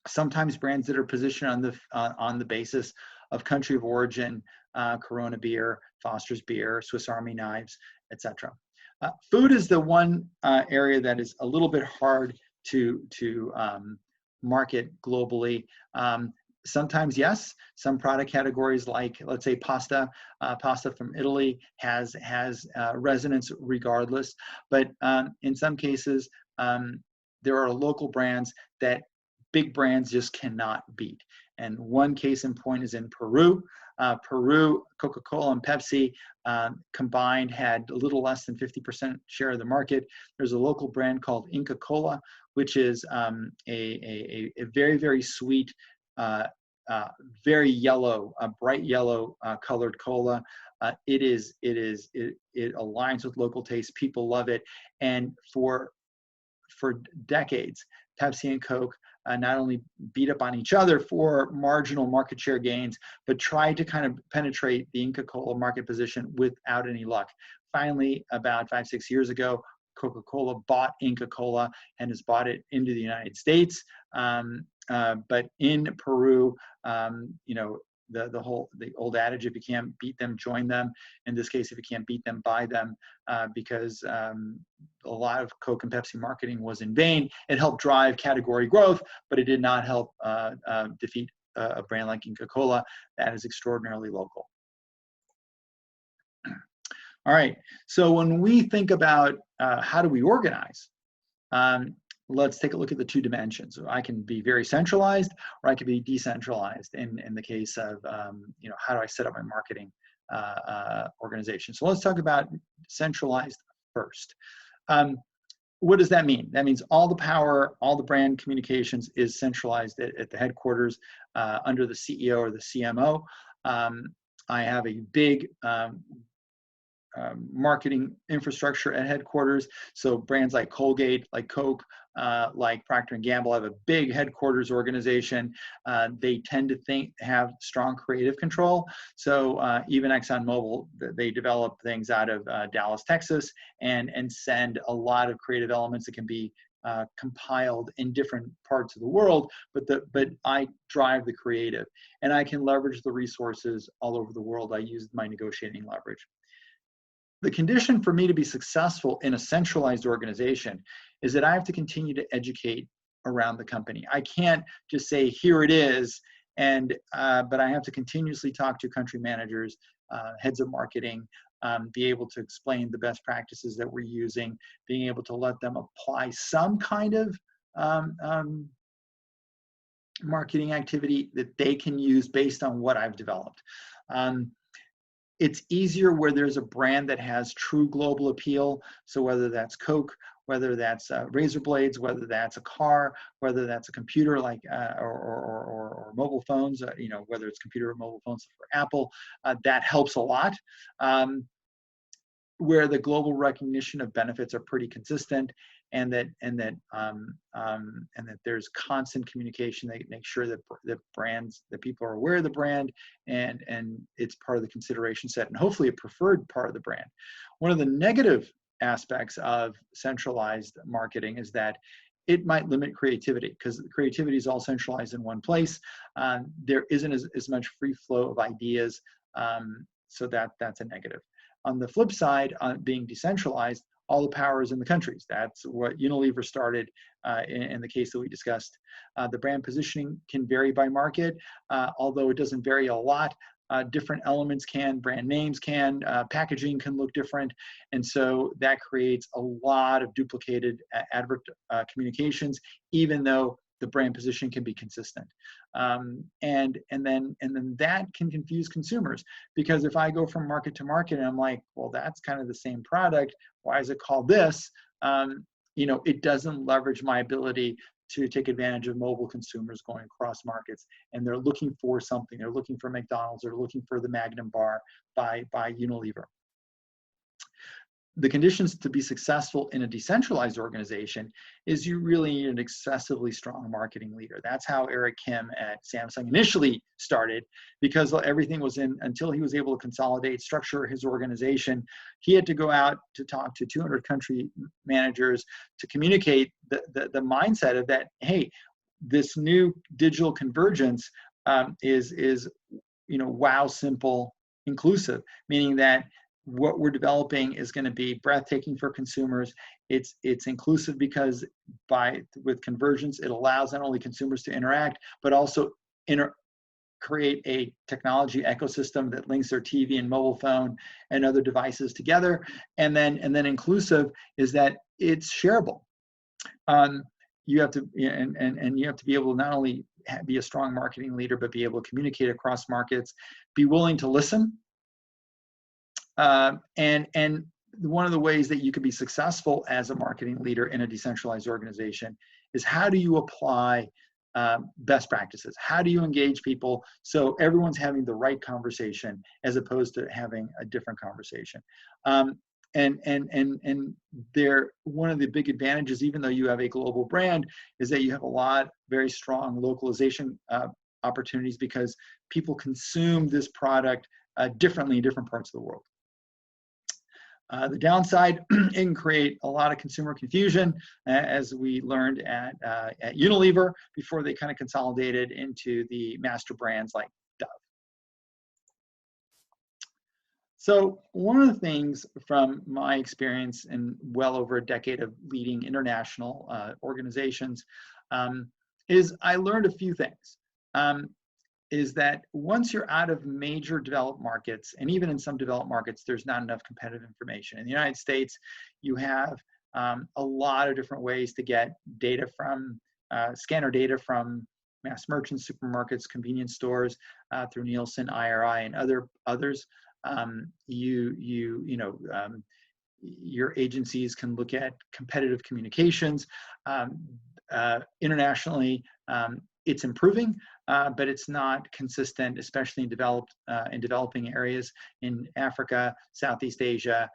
Sometimes brands that are positioned on the basis of country of origin, Corona beer, Foster's beer, Swiss Army knives, etc. Food is the one area that is a little bit hard to market globally. Sometimes, yes, some product categories like, let's say, pasta from Italy has resonance regardless. But in some cases, there are local brands that big brands just cannot beat. And one case in point is in Peru. Peru, Coca-Cola and Pepsi combined had a little less than 50% share of the market. There's a local brand called Inca Kola, which is a very, very sweet, very yellow, bright yellow colored cola. It aligns with local taste. People love it. And for decades, Pepsi and Coke not only beat up on each other for marginal market share gains, but tried to kind of penetrate the Inca Kola market position without any luck. Finally, about 5-6 years ago, Coca-Cola bought Inca Kola and has bought it into the United States. But in Peru, the old adage, if you can't beat them, join them. In this case, if you can't beat them, buy them, because a lot of Coke and Pepsi marketing was in vain. It helped drive category growth, but it did not help defeat a brand like Inca Kola that is extraordinarily local. All right, so when we think about how do we organize, let's take a look at the two dimensions. So I can be very centralized, or I can be decentralized in the case of, how do I set up my marketing organization? So let's talk about centralized first. What does that mean? That means all the power, all the brand communications is centralized at the headquarters under the CEO or the CMO. I have a big marketing infrastructure at headquarters. So brands like Colgate, like Coke, like Procter & Gamble have a big headquarters organization. They tend to have strong creative control. So even ExxonMobil, they develop things out of Dallas, Texas, and send a lot of creative elements that can be compiled in different parts of the world, but I drive the creative, and I can leverage the resources all over the world. I use my negotiating leverage. The condition for me to be successful in a centralized organization is that I have to continue to educate around the company. I can't just say, here it is, but I have to continuously talk to country managers, heads of marketing, be able to explain the best practices that we're using, being able to let them apply some kind of marketing activity that they can use based on what I've developed. It's easier where there's a brand that has true global appeal. So whether that's Coke, whether that's razor blades, whether that's a car, whether that's a computer like or mobile phones, whether it's computer or mobile phones for Apple, that helps a lot. Where the global recognition of benefits are pretty consistent, and that there's constant communication. They make sure that that people are aware of the brand, and it's part of the consideration set, and hopefully a preferred part of the brand. One of the negative aspects of centralized marketing is that it might limit creativity, because creativity is all centralized in one place. There isn't as much free flow of ideas, so that's a negative. On the flip side, being decentralized, all the power is in the countries. That's what Unilever started in the case that we discussed. The brand positioning can vary by market, although it doesn't vary a lot. Different elements can, brand names can, packaging can look different. And so that creates a lot of duplicated advert communications, even though the brand position can be consistent. And then that can confuse consumers, because if I go from market to market and I'm like, well, that's kind of the same product, why is it called this? It doesn't leverage my ability to take advantage of mobile consumers going across markets, and they're looking for something. They're looking for McDonald's, they're looking for the Magnum bar by Unilever. The conditions to be successful in a decentralized organization is you really need an excessively strong marketing leader. That's how Eric Kim at Samsung initially started, because everything was until he was able to consolidate, structure his organization. He had to go out to talk to 200 country managers to communicate the mindset of that, hey, this new digital convergence is wow, simple, inclusive, meaning that what we're developing is going to be breathtaking for consumers. It's inclusive because with convergence, it allows not only consumers to interact, but also create a technology ecosystem that links their TV and mobile phone and other devices together. And then inclusive is that it's shareable. You have to and you have to be able to not only be a strong marketing leader, but be able to communicate across markets, be willing to listen. And one of the ways that you can be successful as a marketing leader in a decentralized organization is, how do you apply best practices? How do you engage people so everyone's having the right conversation as opposed to having a different conversation? And one of the big advantages, even though you have a global brand, is that you have a lot very strong localization opportunities, because people consume this product differently in different parts of the world. The downside, it can create a lot of consumer confusion, as we learned at Unilever before they kind of consolidated into the master brands like Dove. So one of the things from my experience in well over a decade of leading international organizations is I learned a few things. Is that once you're out of major developed markets, and even in some developed markets, there's not enough competitive information. In the United States, you have a lot of different ways to get data from, scanner data from mass merchants, supermarkets, convenience stores, through Nielsen, IRI, and others. Your agencies can look at competitive communications. Internationally, it's improving, but it's not consistent, especially in developing areas in Africa, Southeast Asia,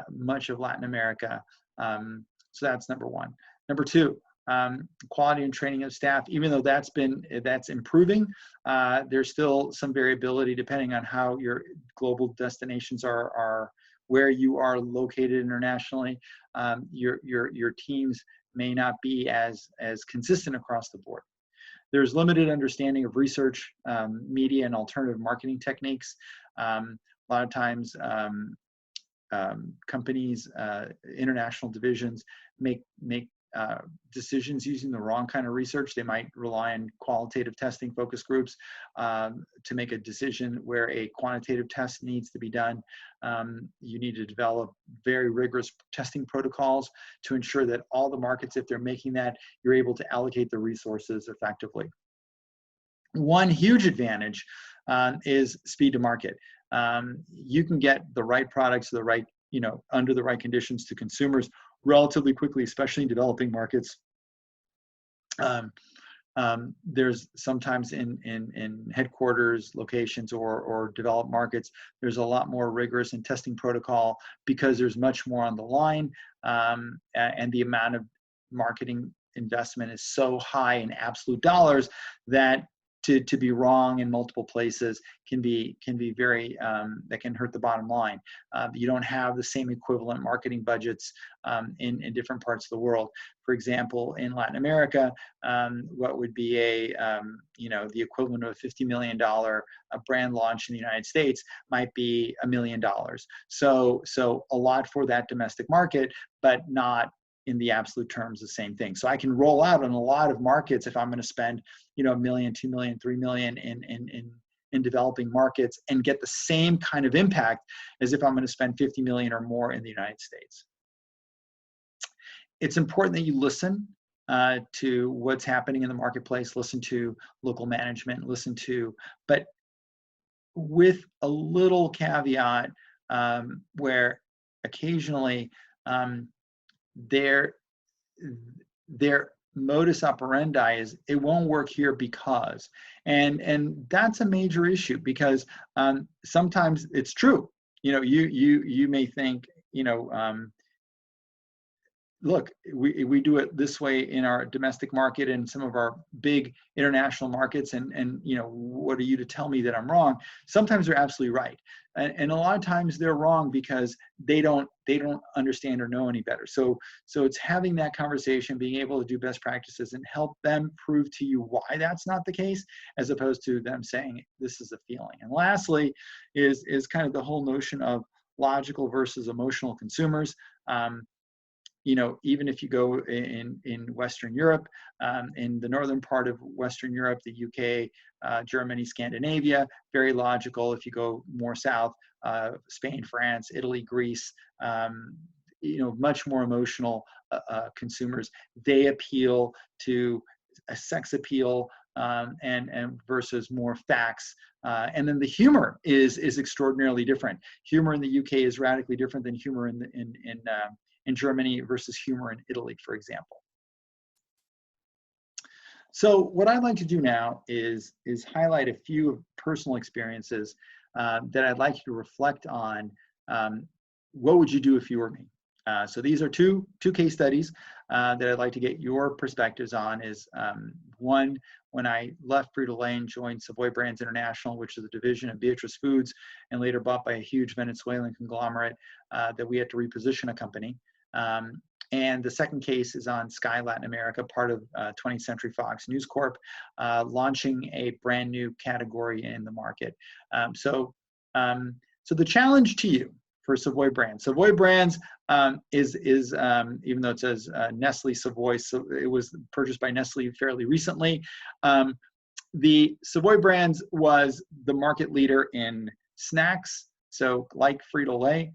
much of Latin America. So that's number one. Number two, quality and training of staff. Even though that's improving, there's still some variability depending on how your global destinations are where you are located internationally. Your teams may not be as consistent across the board. There's limited understanding of research, media, and alternative marketing techniques. A lot of times, companies, international divisions make decisions using the wrong kind of research. They might rely on qualitative testing focus groups to make a decision where a quantitative test needs to be done. You need to develop very rigorous testing protocols to ensure that all the markets, if they're making that, you're able to allocate the resources effectively. One huge advantage is speed to market. You can get the right products, under the right conditions to consumers relatively quickly, especially in developing markets. There's sometimes in headquarters locations or developed markets, there's a lot more rigorous in testing protocol because there's much more on the line, and the amount of marketing investment is so high in absolute dollars that to be wrong in multiple places can be very, that can hurt the bottom line. You don't have the same equivalent marketing budgets in different parts of the world. For example, in Latin America, what would be the equivalent of a $50 million brand launch in the United States might be $1 million. So a lot for that domestic market, but not in the absolute terms the same thing. So I can roll out in a lot of markets if I'm going to spend, $1 million, $2 million, $3 million in developing markets and get the same kind of impact as if I'm going to spend 50 million or more in the United States. It's important that you listen to what's happening in the marketplace, listen to local management, but with a little caveat where occasionally their modus operandi is it won't work here because, and that's a major issue because sometimes it's true. You may think, look, we do it this way in our domestic market and some of our big international markets, and what are you to tell me that I'm wrong? Sometimes they're absolutely right, and a lot of times they're wrong because they don't understand or know any better. So it's having that conversation, being able to do best practices and help them prove to you why that's not the case, as opposed to them saying this is a feeling. And lastly is kind of the whole notion of logical versus emotional consumers. Even if you go in Western Europe, in the northern part of Western Europe, the UK, Germany, Scandinavia, very logical. If you go more south, Spain, France, Italy, Greece, much more emotional consumers. They appeal to a sex appeal and versus more facts. And then the humor is extraordinarily different. Humor in the UK is radically different than humor in Germany versus humor in Italy, for example. So what I'd like to do now is highlight a few personal experiences that I'd like you to reflect on. What would you do if you were me? So these are two case studies that I'd like to get your perspectives on. Is one when I left Frito-Lay and joined Savoy Brands International, which is a division of Beatrice Foods, and later bought by a huge Venezuelan conglomerate, that we had to reposition a company. And the second case is on Sky Latin America, part of 20th Century Fox News Corp, launching a brand new category in the market. So the challenge to you for Savoy Brands. Savoy Brands is even though it says Nestle Savoy, so it was purchased by Nestle fairly recently. The Savoy Brands was the market leader in snacks, so like Frito-Lay,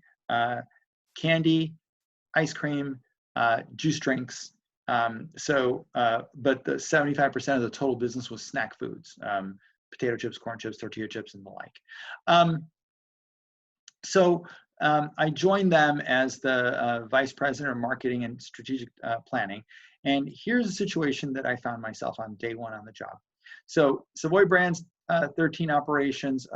candy, ice cream, juice drinks. But the 75% of the total business was snack foods, potato chips, corn chips, tortilla chips, and the like. I joined them as the vice president of marketing and strategic planning. And here's a situation that I found myself on day one on the job. So Savoy Brands, 13 operations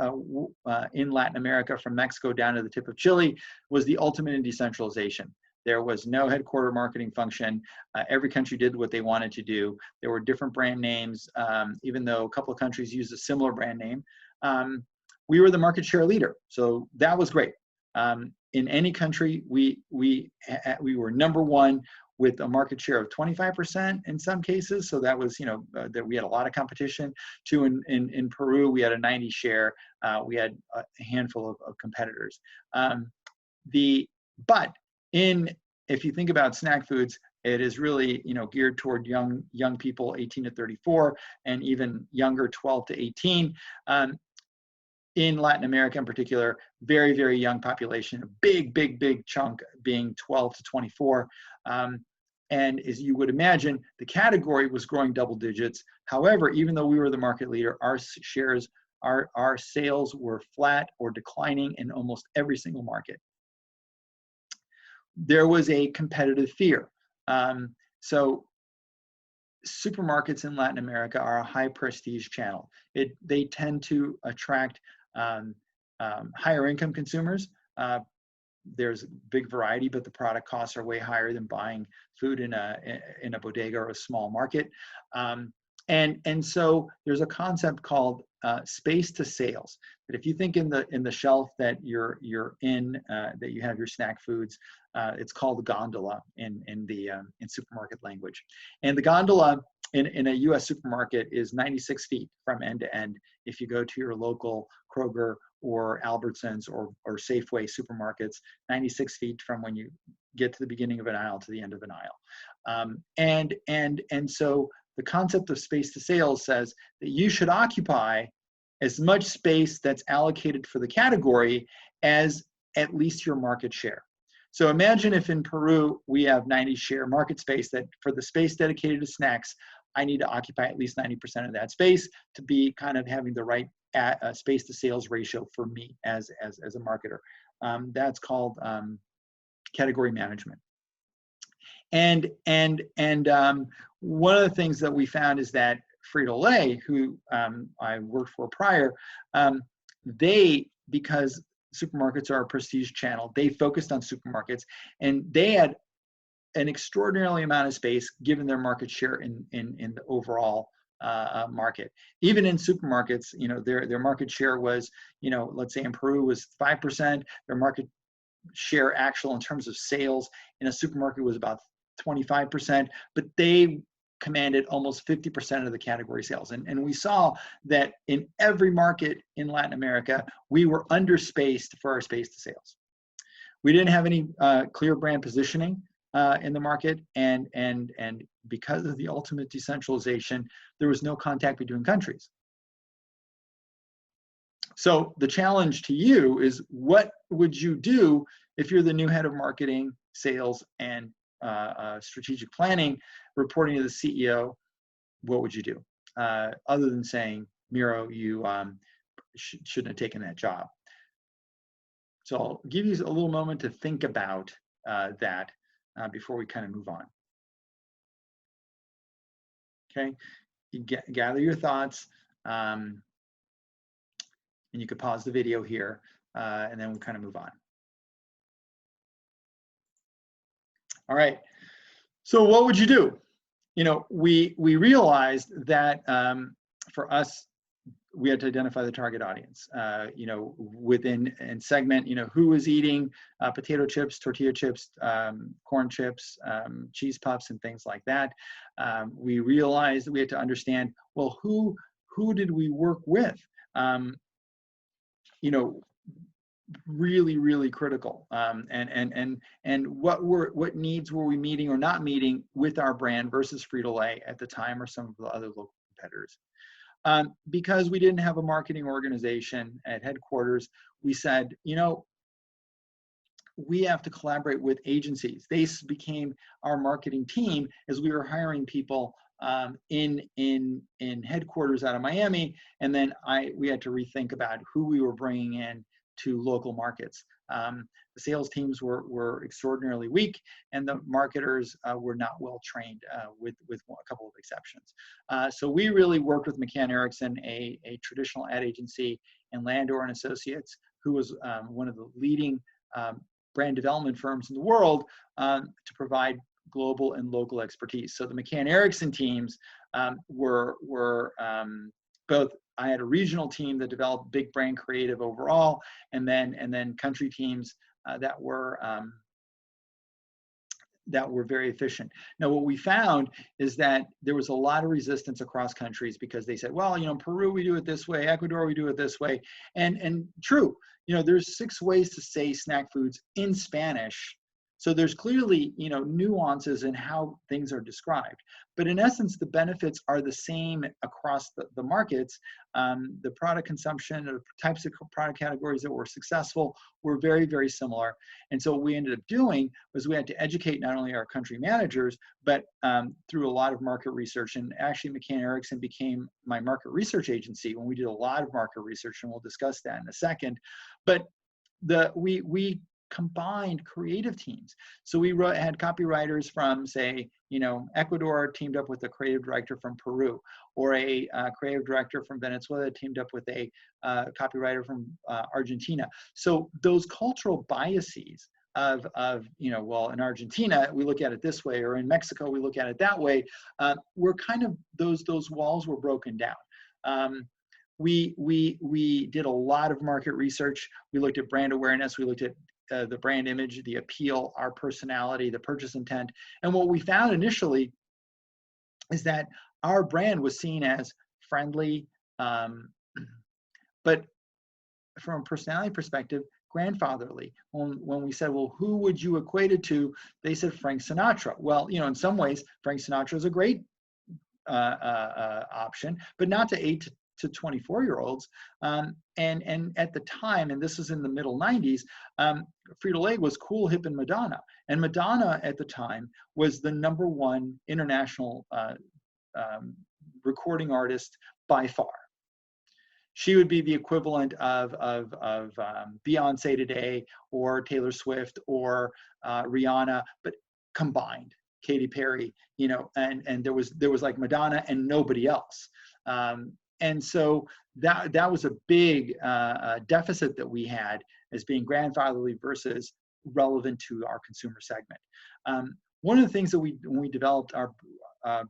in Latin America, from Mexico down to the tip of Chile, was the ultimate in decentralization. There was no headquarter marketing function. Every country did what they wanted to do. There were different brand names, even though a couple of countries used a similar brand name. We were the market share leader, so that was great. In any country, we were number one with a market share of 25% in some cases. So that was, that we had a lot of competition. In Peru, we had a 90 share. We had a handful of competitors. If you think about snack foods, it is really, geared toward young people, 18 to 34, and even younger, 12 to 18. In Latin America in particular, very, very young population, a big chunk being 12 to 24. And as you would imagine, the category was growing double digits. However, even though we were the market leader, our shares, our sales were flat or declining in almost every single market. There was a competitive fear. So supermarkets in Latin America are a high prestige channel. They tend to attract higher income consumers. There's a big variety, but the product costs are way higher than buying food in a bodega or a small market. And so there's a concept called space to sales. That if you think in the shelf that you're in, that you have your snack foods, it's called the gondola in supermarket language. And the gondola in a U.S. supermarket is 96 feet from end to end. If you go to your local Kroger or Albertsons or Safeway supermarkets, 96 feet from when you get to the beginning of an aisle to the end of an aisle. And so the concept of space to sales says that you should occupy as much space that's allocated for the category as at least your market share. So imagine if in Peru we have 90 share market space, that for the space dedicated to snacks, I need to occupy at least 90% of that space to be kind of having the right space to sales ratio for me as a marketer. That's called category management. And one of the things that we found is that Frito-Lay, who I worked for prior, because supermarkets are a prestige channel, they focused on supermarkets, and they had an extraordinary amount of space given their market share in the overall market. Even in supermarkets, their market share was, let's say in Peru was 5%. Their market share actual in terms of sales in a supermarket was about 25%, but they commanded almost 50% of the category sales. And we saw that in every market in Latin America, we were underspaced for our space to sales. We didn't have any clear brand positioning in the market, and because of the ultimate decentralization, there was no contact between countries. So the challenge to you is, what would you do if you're the new head of marketing, sales, and strategic planning, reporting to the CEO? What would you do other than saying, Miro, you shouldn't have taken that job? So I'll give you a little moment to think about that before we kind of move on. Okay, you gather your thoughts, and you could pause the video here, and then we'll kind of move on. All right, so what would you do? we realized that for us, we had to identify the target audience, within and segment, who was eating potato chips, tortilla chips, corn chips, cheese puffs, and things like that. We realized that we had to understand, well, who did we work with? Really, really critical. And what needs were we meeting or not meeting with our brand versus Frito-Lay at the time, or some of the other local competitors. Because we didn't have a marketing organization at headquarters, we said, we have to collaborate with agencies. They became our marketing team as we were hiring people in headquarters out of Miami, and then we had to rethink about who we were bringing in to local markets. The sales teams were extraordinarily weak, and the marketers were not well trained, with a couple of exceptions. So we really worked with McCann Erickson, a traditional ad agency, and Landor and Associates, who was one of the leading brand development firms in the world, to provide global and local expertise. So the McCann Erickson teams were both. I had a regional team that developed big brand creative overall, and then country teams that were very efficient. Now, what we found is that there was a lot of resistance across countries, because they said, well, Peru, we do it this way, Ecuador, we do it this way. And true, there's 6 ways to say snack foods in Spanish. So there's clearly, nuances in how things are described. But in essence, the benefits are the same across the markets. The product consumption, or types of product categories that were successful, were very, very similar. And so what we ended up doing was we had to educate not only our country managers, but through a lot of market research. And actually, McCann Erickson became my market research agency when we did a lot of market research, and we'll discuss that in a second. But we combined creative teams. So we had copywriters from, say, Ecuador teamed up with a creative director from Peru, or a creative director from Venezuela teamed up with a copywriter from Argentina. So those cultural biases of well, in Argentina we look at it this way, or in Mexico we look at it that way, were kind of, those walls were broken down. We did a lot of market research. We looked at brand awareness. We looked at the brand image, the appeal, our personality, the purchase intent. And what we found initially is that our brand was seen as friendly, but from a personality perspective, grandfatherly. When we said, well, who would you equate it to? They said Frank Sinatra. Well, in some ways, Frank Sinatra is a great option, but not to 8 to 24-year-olds. And at the time, and this is in the middle 90s, Frito-Lay was cool, hip, and Madonna. And Madonna at the time was the #1 international recording artist by far. She would be the equivalent of Beyonce today, or Taylor Swift, or Rihanna, but combined. Katy Perry, and there was like Madonna and nobody else. And so that was a big deficit that we had, as being grandfatherly versus relevant to our consumer segment. One of the things that when we developed our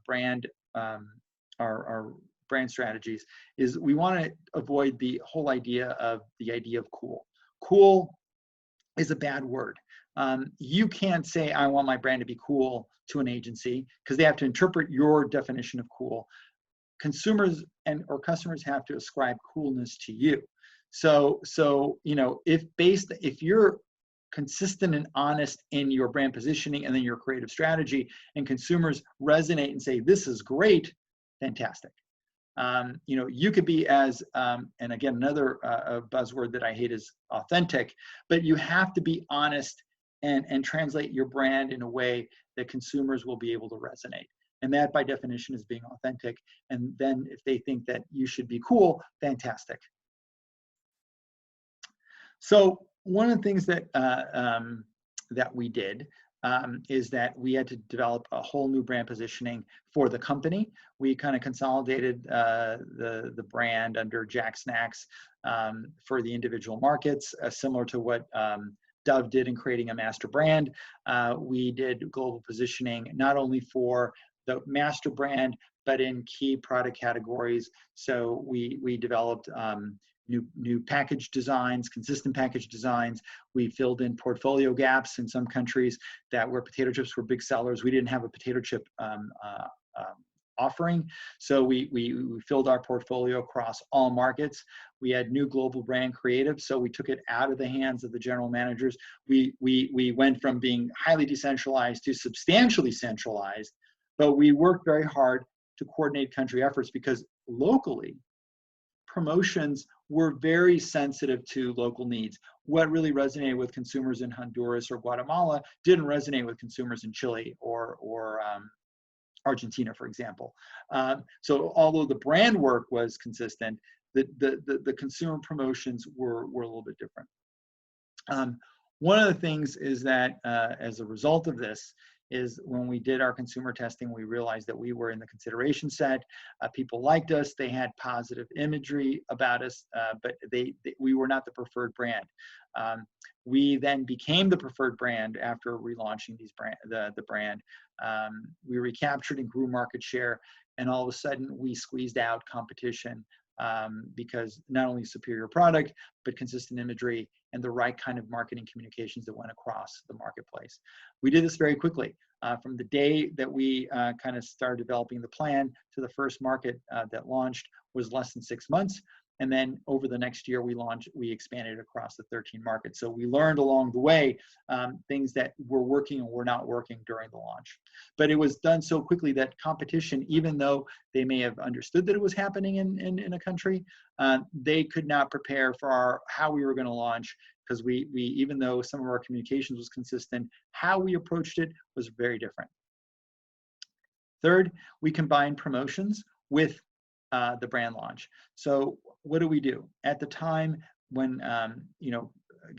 brand, our brand strategies, is we want to avoid the whole idea of cool. Cool is a bad word. You can't say, I want my brand to be cool, to an agency, because they have to interpret your definition of cool. Consumers or customers have to ascribe coolness to you. So if you're consistent and honest in your brand positioning and then your creative strategy, and consumers resonate and say, this is great, fantastic. You could be as, and again, another buzzword that I hate is authentic, but you have to be honest and translate your brand in a way that consumers will be able to resonate. And that, by definition, is being authentic. And then if they think that you should be cool, fantastic. So one of the things that that we did is that we had to develop a whole new brand positioning for the company. We kind of consolidated the brand under Jack Snacks for the individual markets, similar to what Dove did in creating a master brand. We did global positioning not only for the master brand, but in key product categories. So we developed new package designs, consistent package designs. We filled in portfolio gaps in some countries where potato chips were big sellers. We didn't have a potato chip offering. So we filled our portfolio across all markets. We had new global brand creative. So we took it out of the hands of the general managers. We went from being highly decentralized to substantially centralized, but we worked very hard to coordinate country efforts because locally, promotions were very sensitive to local needs. What really resonated with consumers in Honduras or Guatemala didn't resonate with consumers in Chile or Argentina, for example. So although the brand work was consistent, the consumer promotions were a little bit different. One of the things is that as a result of this, is when we did our consumer testing, we realized that we were in the consideration set. People liked us, they had positive imagery about us, but we were not the preferred brand. We then became the preferred brand after relaunching the brand. We recaptured and grew market share, and all of a sudden we squeezed out competition because not only superior product, but consistent imagery and the right kind of marketing communications that went across the marketplace. We did this very quickly. From the day that we kind of started developing the plan to the first market that launched was less than 6 months. And then over the next year, we expanded across the 13 markets. So we learned along the way things that were working and were not working during the launch. But it was done so quickly that competition, even though they may have understood that it was happening in a country, they could not prepare for how we were going to launch, because we even though some of our communications was consistent, how we approached it was very different. Third, we combined promotions with the brand launch. So what do we do? At the time when,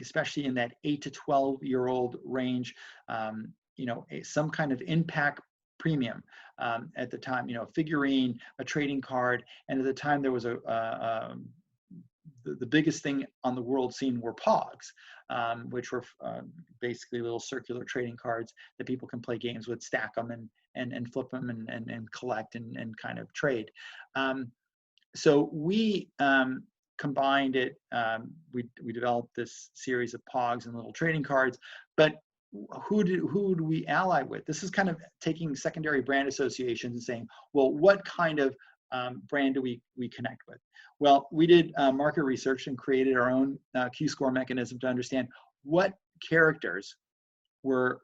especially in that 8 to 12-year-old range, some kind of impact premium at the time, figurine, a trading card, and at the time there was the biggest thing on the world scene were Pogs, which were basically little circular trading cards that people can play games with, stack them and flip them and collect and kind of trade. So we combined it. We developed this series of Pogs and little trading cards, but who do we ally with? This is kind of taking secondary brand associations and saying, well, what kind of brand do we connect with? Well, we did market research and created our own Q-score mechanism to understand what characters were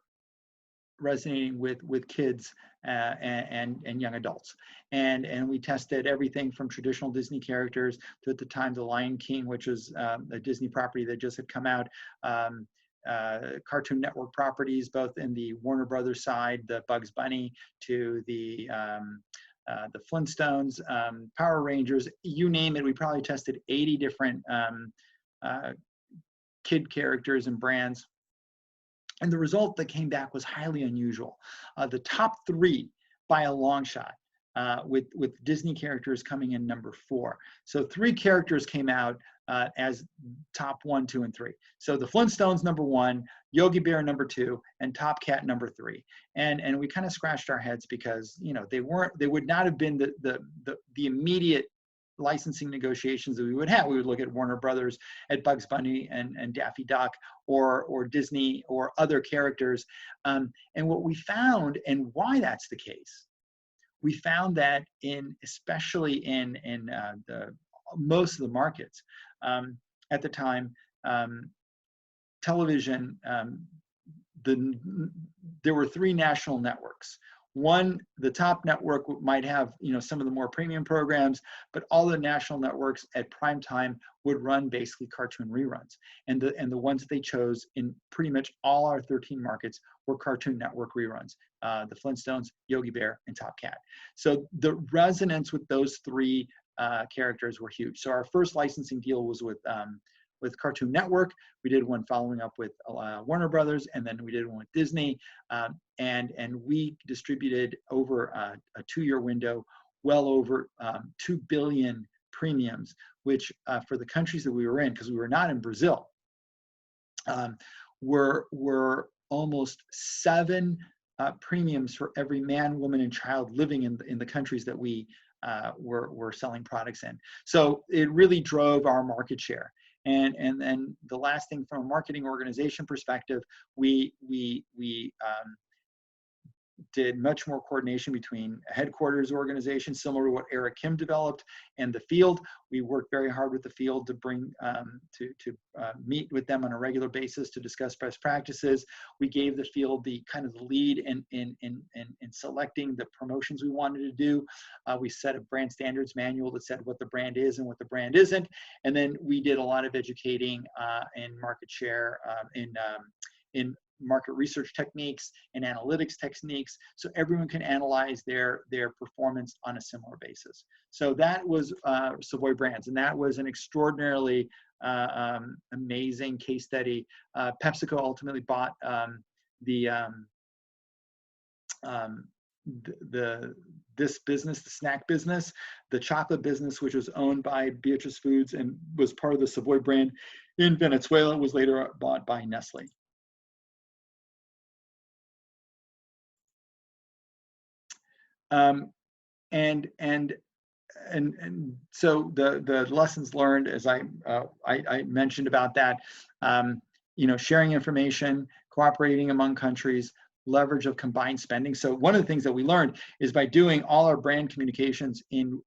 resonating with kids and young adults. And we tested everything from traditional Disney characters to, at the time, The Lion King, which was a Disney property that just had come out, Cartoon Network properties, both in the Warner Brothers side, the Bugs Bunny, to the Flintstones, Power Rangers, you name it. We probably tested 80 different kid characters and brands. And the result that came back was highly unusual. The top 3 by a long shot, with Disney characters coming in number 4. So 3 characters came out as top 1, 2, and 3. So the Flintstones number 1, Yogi Bear number 2, and Top Cat number 3. And we kind of scratched our heads because they would not have been the immediate licensing negotiations that we would have. We would look at Warner Brothers, at Bugs Bunny and Daffy Duck, or Disney or other characters. And what we found, and why that's the case, we found that especially in most of the markets at the time, television, there were 3 national networks. One, the top network might have some of the more premium programs, but all the national networks at prime time would run basically cartoon reruns. And the ones that they chose in pretty much all our 13 markets were Cartoon Network reruns, the Flintstones, Yogi Bear, and Top Cat. So the resonance with those 3 characters were huge. So our first licensing deal was with Cartoon Network. We did one following up with Warner Brothers, and then we did one with Disney. And we distributed over a 2-year window, well over 2 billion premiums, which for the countries that we were in, because we were not in Brazil, were almost 7 premiums for every man, woman, and child living in the countries that we were selling products in. So it really drove our market share. And then the last thing, from a marketing organization perspective, we did much more coordination between a headquarters organization, similar to what Eric Kim developed, and the field. We worked very hard with the field to bring meet with them on a regular basis to discuss best practices. We gave the field the kind of the lead in selecting the promotions we wanted to do. We set a brand standards manual that said what the brand is and what the brand isn't, and then we did a lot of educating in market share in market research techniques and analytics techniques, so everyone can analyze their performance on a similar basis. So that was Savoy Brands, and that was an extraordinarily amazing case study. PepsiCo ultimately bought this business, the snack business, the chocolate business, which was owned by Beatrice Foods and was part of the Savoy brand in Venezuela, was later bought by Nestle. And so the lessons learned, as I mentioned about that, sharing information, cooperating among countries, leverage of combined spending. So one of the things that we learned is by doing all our brand communications on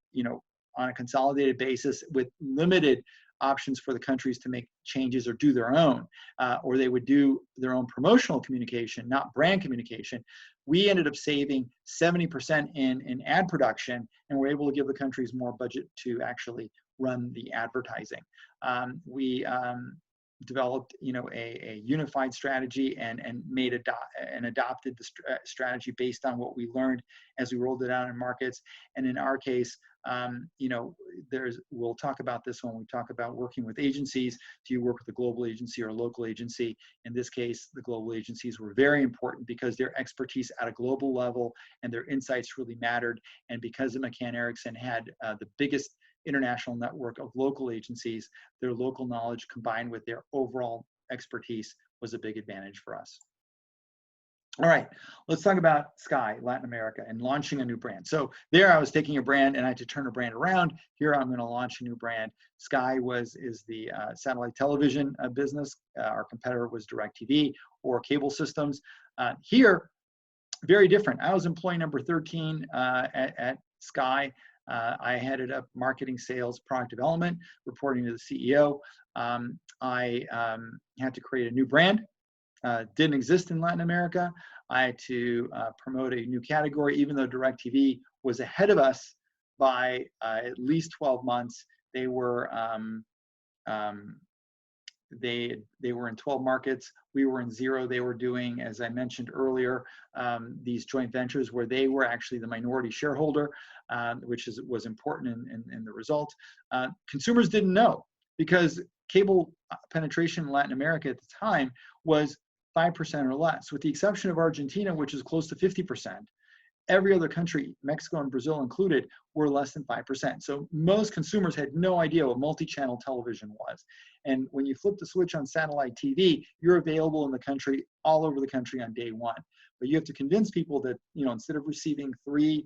a consolidated basis with limited options for the countries to make changes or do their own, or they would do their own promotional communication, not brand communication. We ended up saving 70% in ad production, and we're able to give the countries more budget to actually run the advertising. We developed a unified strategy and adopted the strategy based on what we learned as we rolled it out in markets. And in our case, we'll talk about this when we talk about working with agencies. Do you work with a global agency or a local agency? In this case, the global agencies were very important because their expertise at a global level and their insights really mattered. And because McCann Erickson had the biggest international network of local agencies, their local knowledge combined with their overall expertise was a big advantage for us. All right, let's talk about Sky Latin America and launching a new brand. So there I was taking a brand and I had to turn a brand around. Here I'm going to launch a new brand. Sky is the satellite television business. Our competitor was DirecTV or cable systems. Here, very different. I was employee number 13 at Sky. I headed up marketing, sales, product development, reporting to the CEO. I had to create a new brand. Didn't exist in Latin America. I had to promote a new category, even though DirecTV was ahead of us by at least 12 months. They were they were in 12 markets. We were in 0. They were doing, as I mentioned earlier, these joint ventures where they were actually the minority shareholder, which was important in the result. Consumers didn't know because cable penetration in Latin America at the time was 5% or less, with the exception of Argentina, which is close to 50%. Every other country, Mexico and Brazil included, were less than 5%. So most consumers had no idea what multi-channel television was. And when you flip the switch on satellite TV, you're available in the country, all over the country on day one. But you have to convince people that, instead of receiving 3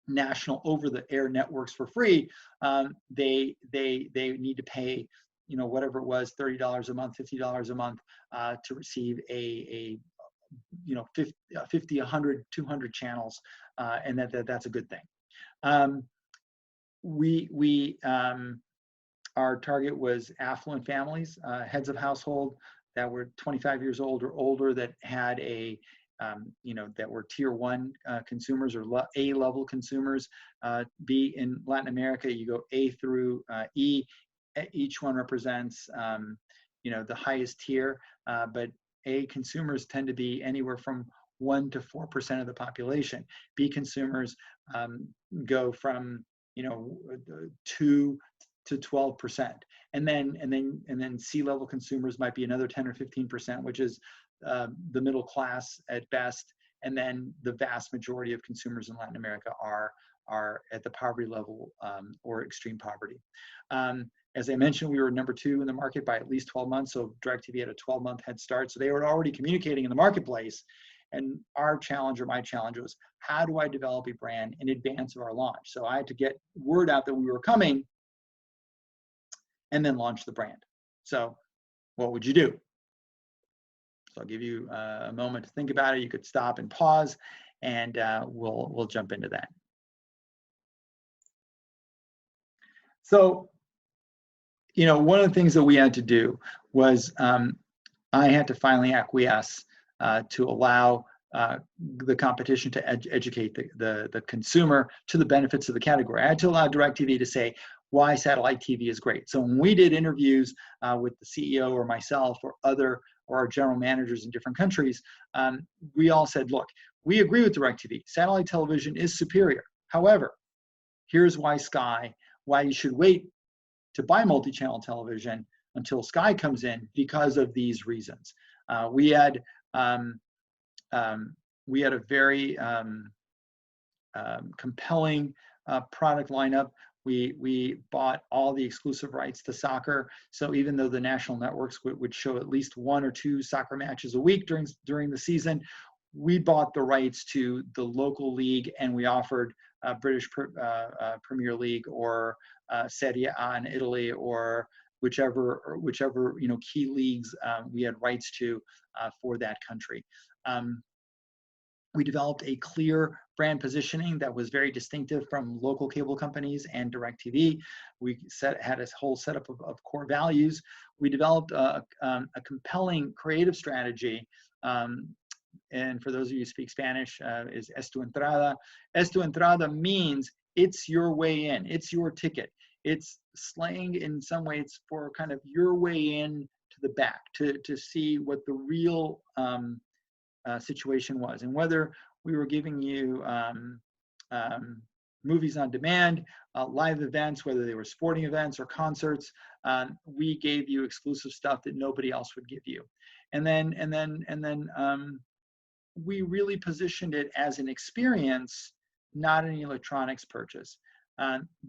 national over-the-air networks for free, they need to pay, whatever it was, $30 a month, $50 a month to receive a 50, 100, 200 channels, and that's a good thing. Our target was affluent families, heads of household that were 25 years old or older, that had that were tier 1 consumers or A-level consumers. In Latin America, you go A through E. Each one represents, the highest tier, but A consumers tend to be anywhere from 1 to 4% of the population. B consumers go from 2 to 12%, and then C-level consumers might be another 10 or 15%, which is the middle class at best. And then the vast majority of consumers in Latin America are at the poverty level or extreme poverty. As I mentioned, we were number 2 in the market by at least 12 months. So DirecTV had a 12-month head start. So they were already communicating in the marketplace And our challenge, or my challenge, was how do I develop a brand in advance of our launch? So I had to get word out that we were coming and then launch the brand. So what would you do? So I'll give you a moment to think about it. You could stop and pause, and we'll jump into that. So, you know, one of the things that we had to do was I had to finally acquiesce to allow the competition to educate the consumer to the benefits of the category. I had to allow DirecTV to say why satellite TV is great. So when we did interviews with the CEO or myself or our general managers in different countries, we all said, look, we agree with DirecTV. Satellite television is superior. However, here's why you should wait to buy multi-channel television until Sky comes in because of these reasons. We had a very compelling product lineup. We bought all the exclusive rights to soccer. So even though the national networks would show at least 1 or 2 soccer matches a week during the season, we bought the rights to the local league, and we offered British Premier League or Serie A in Italy, or whichever key leagues we had rights to for that country. We developed a clear brand positioning that was very distinctive from local cable companies and DirecTV. We had a whole setup of core values. We developed a compelling creative strategy. And for those of you who speak Spanish, is Es tu entrada. Es tu entrada means it's your way in, it's your ticket. It's slang in some ways for kind of your way in to the back, to see what the real situation was, and whether we were giving you movies on demand, live events, whether they were sporting events or concerts, we gave you exclusive stuff that nobody else would give you. And then we really positioned it as an experience, not an electronics purchase.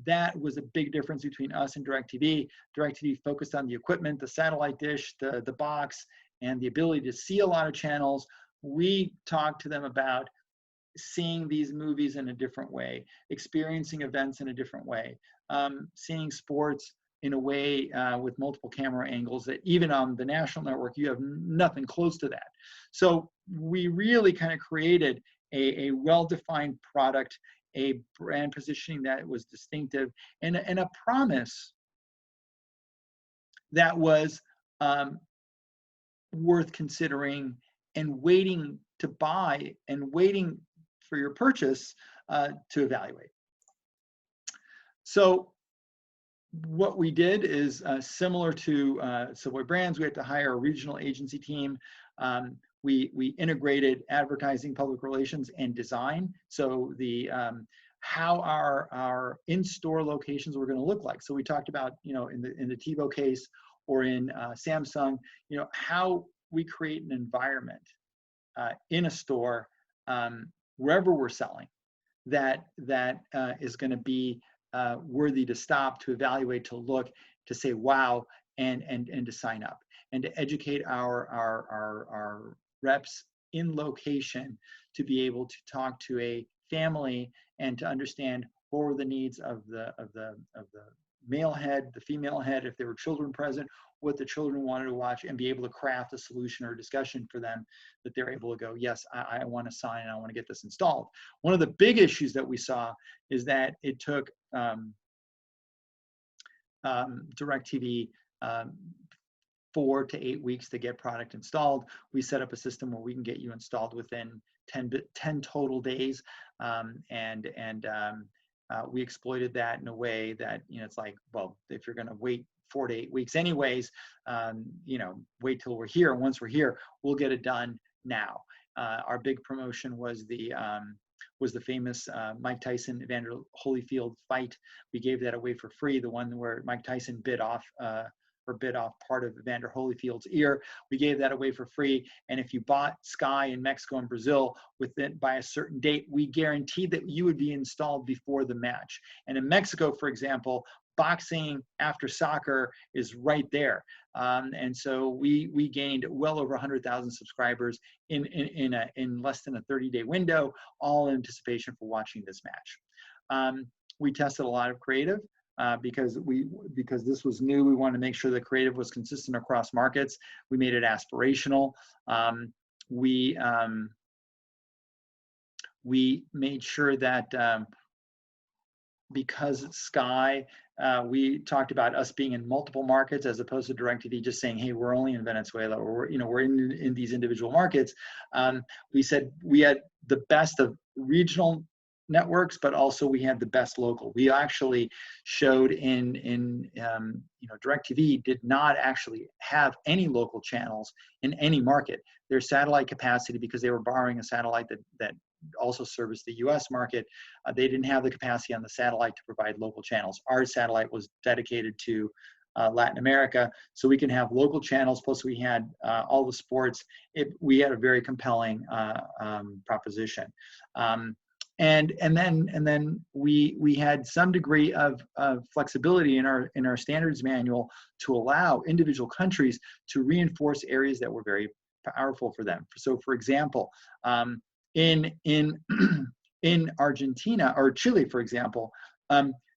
That was a big difference between us and DirecTV. DirecTV focused on the equipment, the satellite dish, the box, and the ability to see a lot of channels. We talked to them about seeing these movies in a different way, experiencing events in a different way, seeing sports in a way with multiple camera angles that even on the national network, you have nothing close to that. So we really kind of created a well-defined product, a brand positioning that was distinctive, and a promise that was worth considering and waiting to buy and waiting for your purchase to evaluate. So what we did is similar to Savoy Brands. We had to hire a regional agency team. We integrated advertising, public relations, and design. So the how our in-store locations were going to look like. So we talked about, you know, in the TiVo case or in Samsung, you know, how we create an environment in a store wherever we're selling that is going to be worthy to stop, to evaluate, to look, to say wow, and to sign up, and to educate our reps in location to be able to talk to a family and to understand what were the needs of the male head, the female head, if there were children present, what the children wanted to watch, and be able to craft a solution or discussion for them that they're able to go, yes, I want to sign and I want to get this installed. One of the big issues that we saw is that it took DirecTV 4 to 8 weeks to get product installed. We set up a system where we can get you installed within 10 total days, we exploited that in a way that, you know, it's like, well, if you're going to wait 4 to 8 weeks anyways, you know, wait till we're here. Once we're here, we'll get it done now. Our big promotion was the famous Mike Tyson Evander Holyfield fight. We gave that away for free, the one where Mike Tyson bit off part of Evander Holyfield's ear. We gave that away for free. And if you bought Sky in Mexico and Brazil by a certain date, we guaranteed that you would be installed before the match. And in Mexico, for example, boxing after soccer is right there. And so we gained well over 100,000 subscribers in less than a 30-day window, all in anticipation for watching this match. We tested a lot of creative. Because this was new, we wanted to make sure the creative was consistent across markets. We made it aspirational. We made sure that because it's Sky, we talked about us being in multiple markets as opposed to DirecTV just saying, hey, we're only in Venezuela, or we're in these individual markets. We said we had the best of regional networks, but also we had the best local. We actually showed in DirecTV did not actually have any local channels in any market. Their satellite capacity, because they were borrowing a satellite that also serviced the US market, they didn't have the capacity on the satellite to provide local channels. Our satellite was dedicated to Latin America, so we can have local channels, plus we had all the sports. We had a very compelling proposition. And then we had some degree of flexibility in our standards manual to allow individual countries to reinforce areas that were very powerful for them. So, for example, in Argentina or Chile, for example,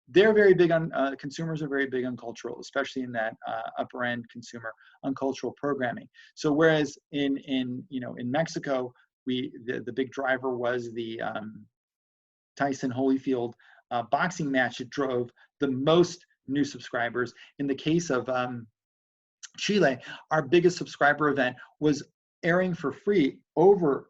they're very big on consumers are very big on cultural, especially in that upper end consumer on cultural programming. So whereas in Mexico, the big driver was the Tyson Holyfield boxing match that drove the most new subscribers. In the case of Chile, our biggest subscriber event was airing for free over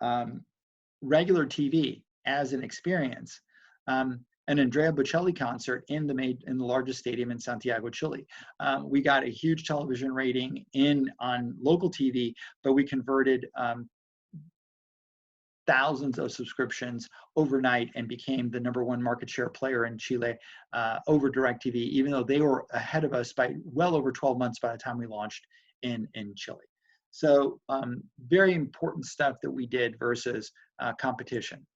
regular TV as an experience, an Andrea Bocelli concert in the largest stadium in Santiago, Chile. We got a huge television rating on local TV, but we converted thousands of subscriptions overnight and became the #1 market share player in Chile over DirecTV, even though they were ahead of us by well over 12 months by the time we launched in Chile. So very important stuff that we did versus competition.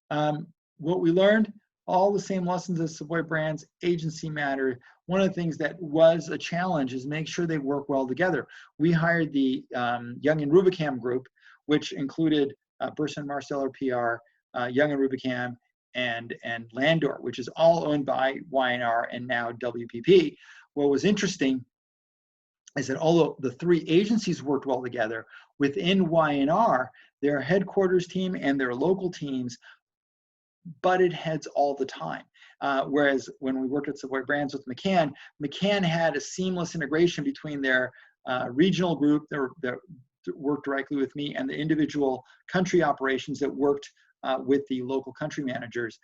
What we learned, all the same lessons as Savoy Brands, agency matter. One of the things that was a challenge is make sure they work well together. We hired the Young and Rubicam group, which included Burson Marsteller PR, Young and Rubicam, and Landor, which is all owned by Y&R and now WPP. What was interesting is that although the three agencies worked well together, within Y&R, their headquarters team and their local teams butted heads all the time. Whereas when we worked at Savoy Brands with McCann had a seamless integration between their regional group that worked directly with me and the individual country operations that worked with the local country managers.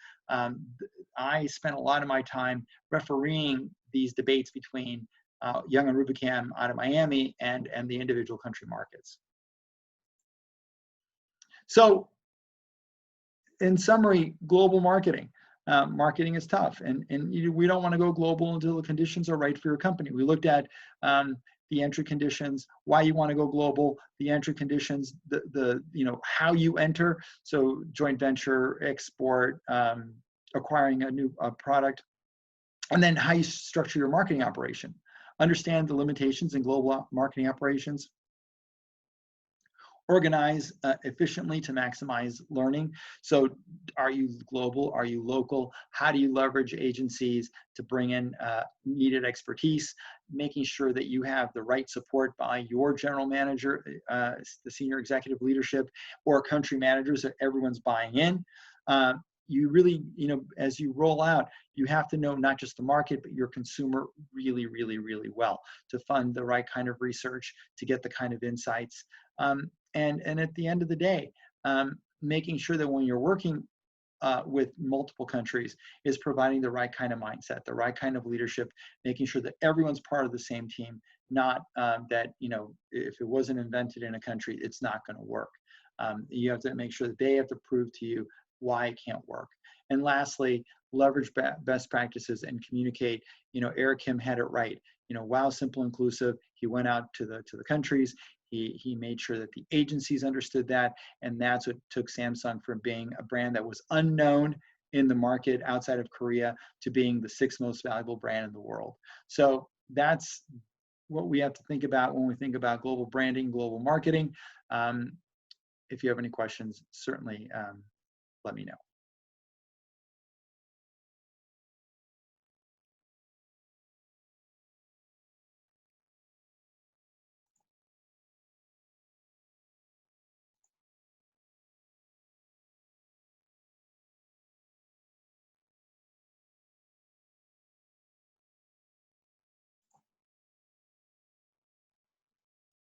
I spent a lot of my time refereeing these debates between Young and Rubicam out of Miami and the individual country markets. So in summary, global marketing. Marketing is tough, and we don't want to go global until the conditions are right for your company. We looked at the entry conditions, why you want to go global, the entry conditions, the how you enter, so joint venture, export, acquiring a new product, and then how you structure your marketing operation. Understand the limitations in global marketing operations. Organize efficiently to maximize learning. So are you global? Are you local? How do you leverage agencies to bring in needed expertise? Making sure that you have the right support by your general manager, the senior executive leadership, or country managers that everyone's buying in. You really, as you roll out, you have to know not just the market, but your consumer really, really, really well to fund the right kind of research, to get the kind of insights. And at the end of the day, making sure that when you're working with multiple countries is providing the right kind of mindset, the right kind of leadership, making sure that everyone's part of the same team, not that, if it wasn't invented in a country, it's not going to work. You have to make sure that they have to prove to you why it can't work. And lastly, leverage best practices and communicate. Eric Kim had it right. Wow, simple, inclusive. He went out to the countries. He made sure that the agencies understood that, and that's what took Samsung from being a brand that was unknown in the market outside of Korea to being the 6th most valuable brand in the world. So that's what we have to think about when we think about global branding, global marketing. If you have any questions, certainly let me know.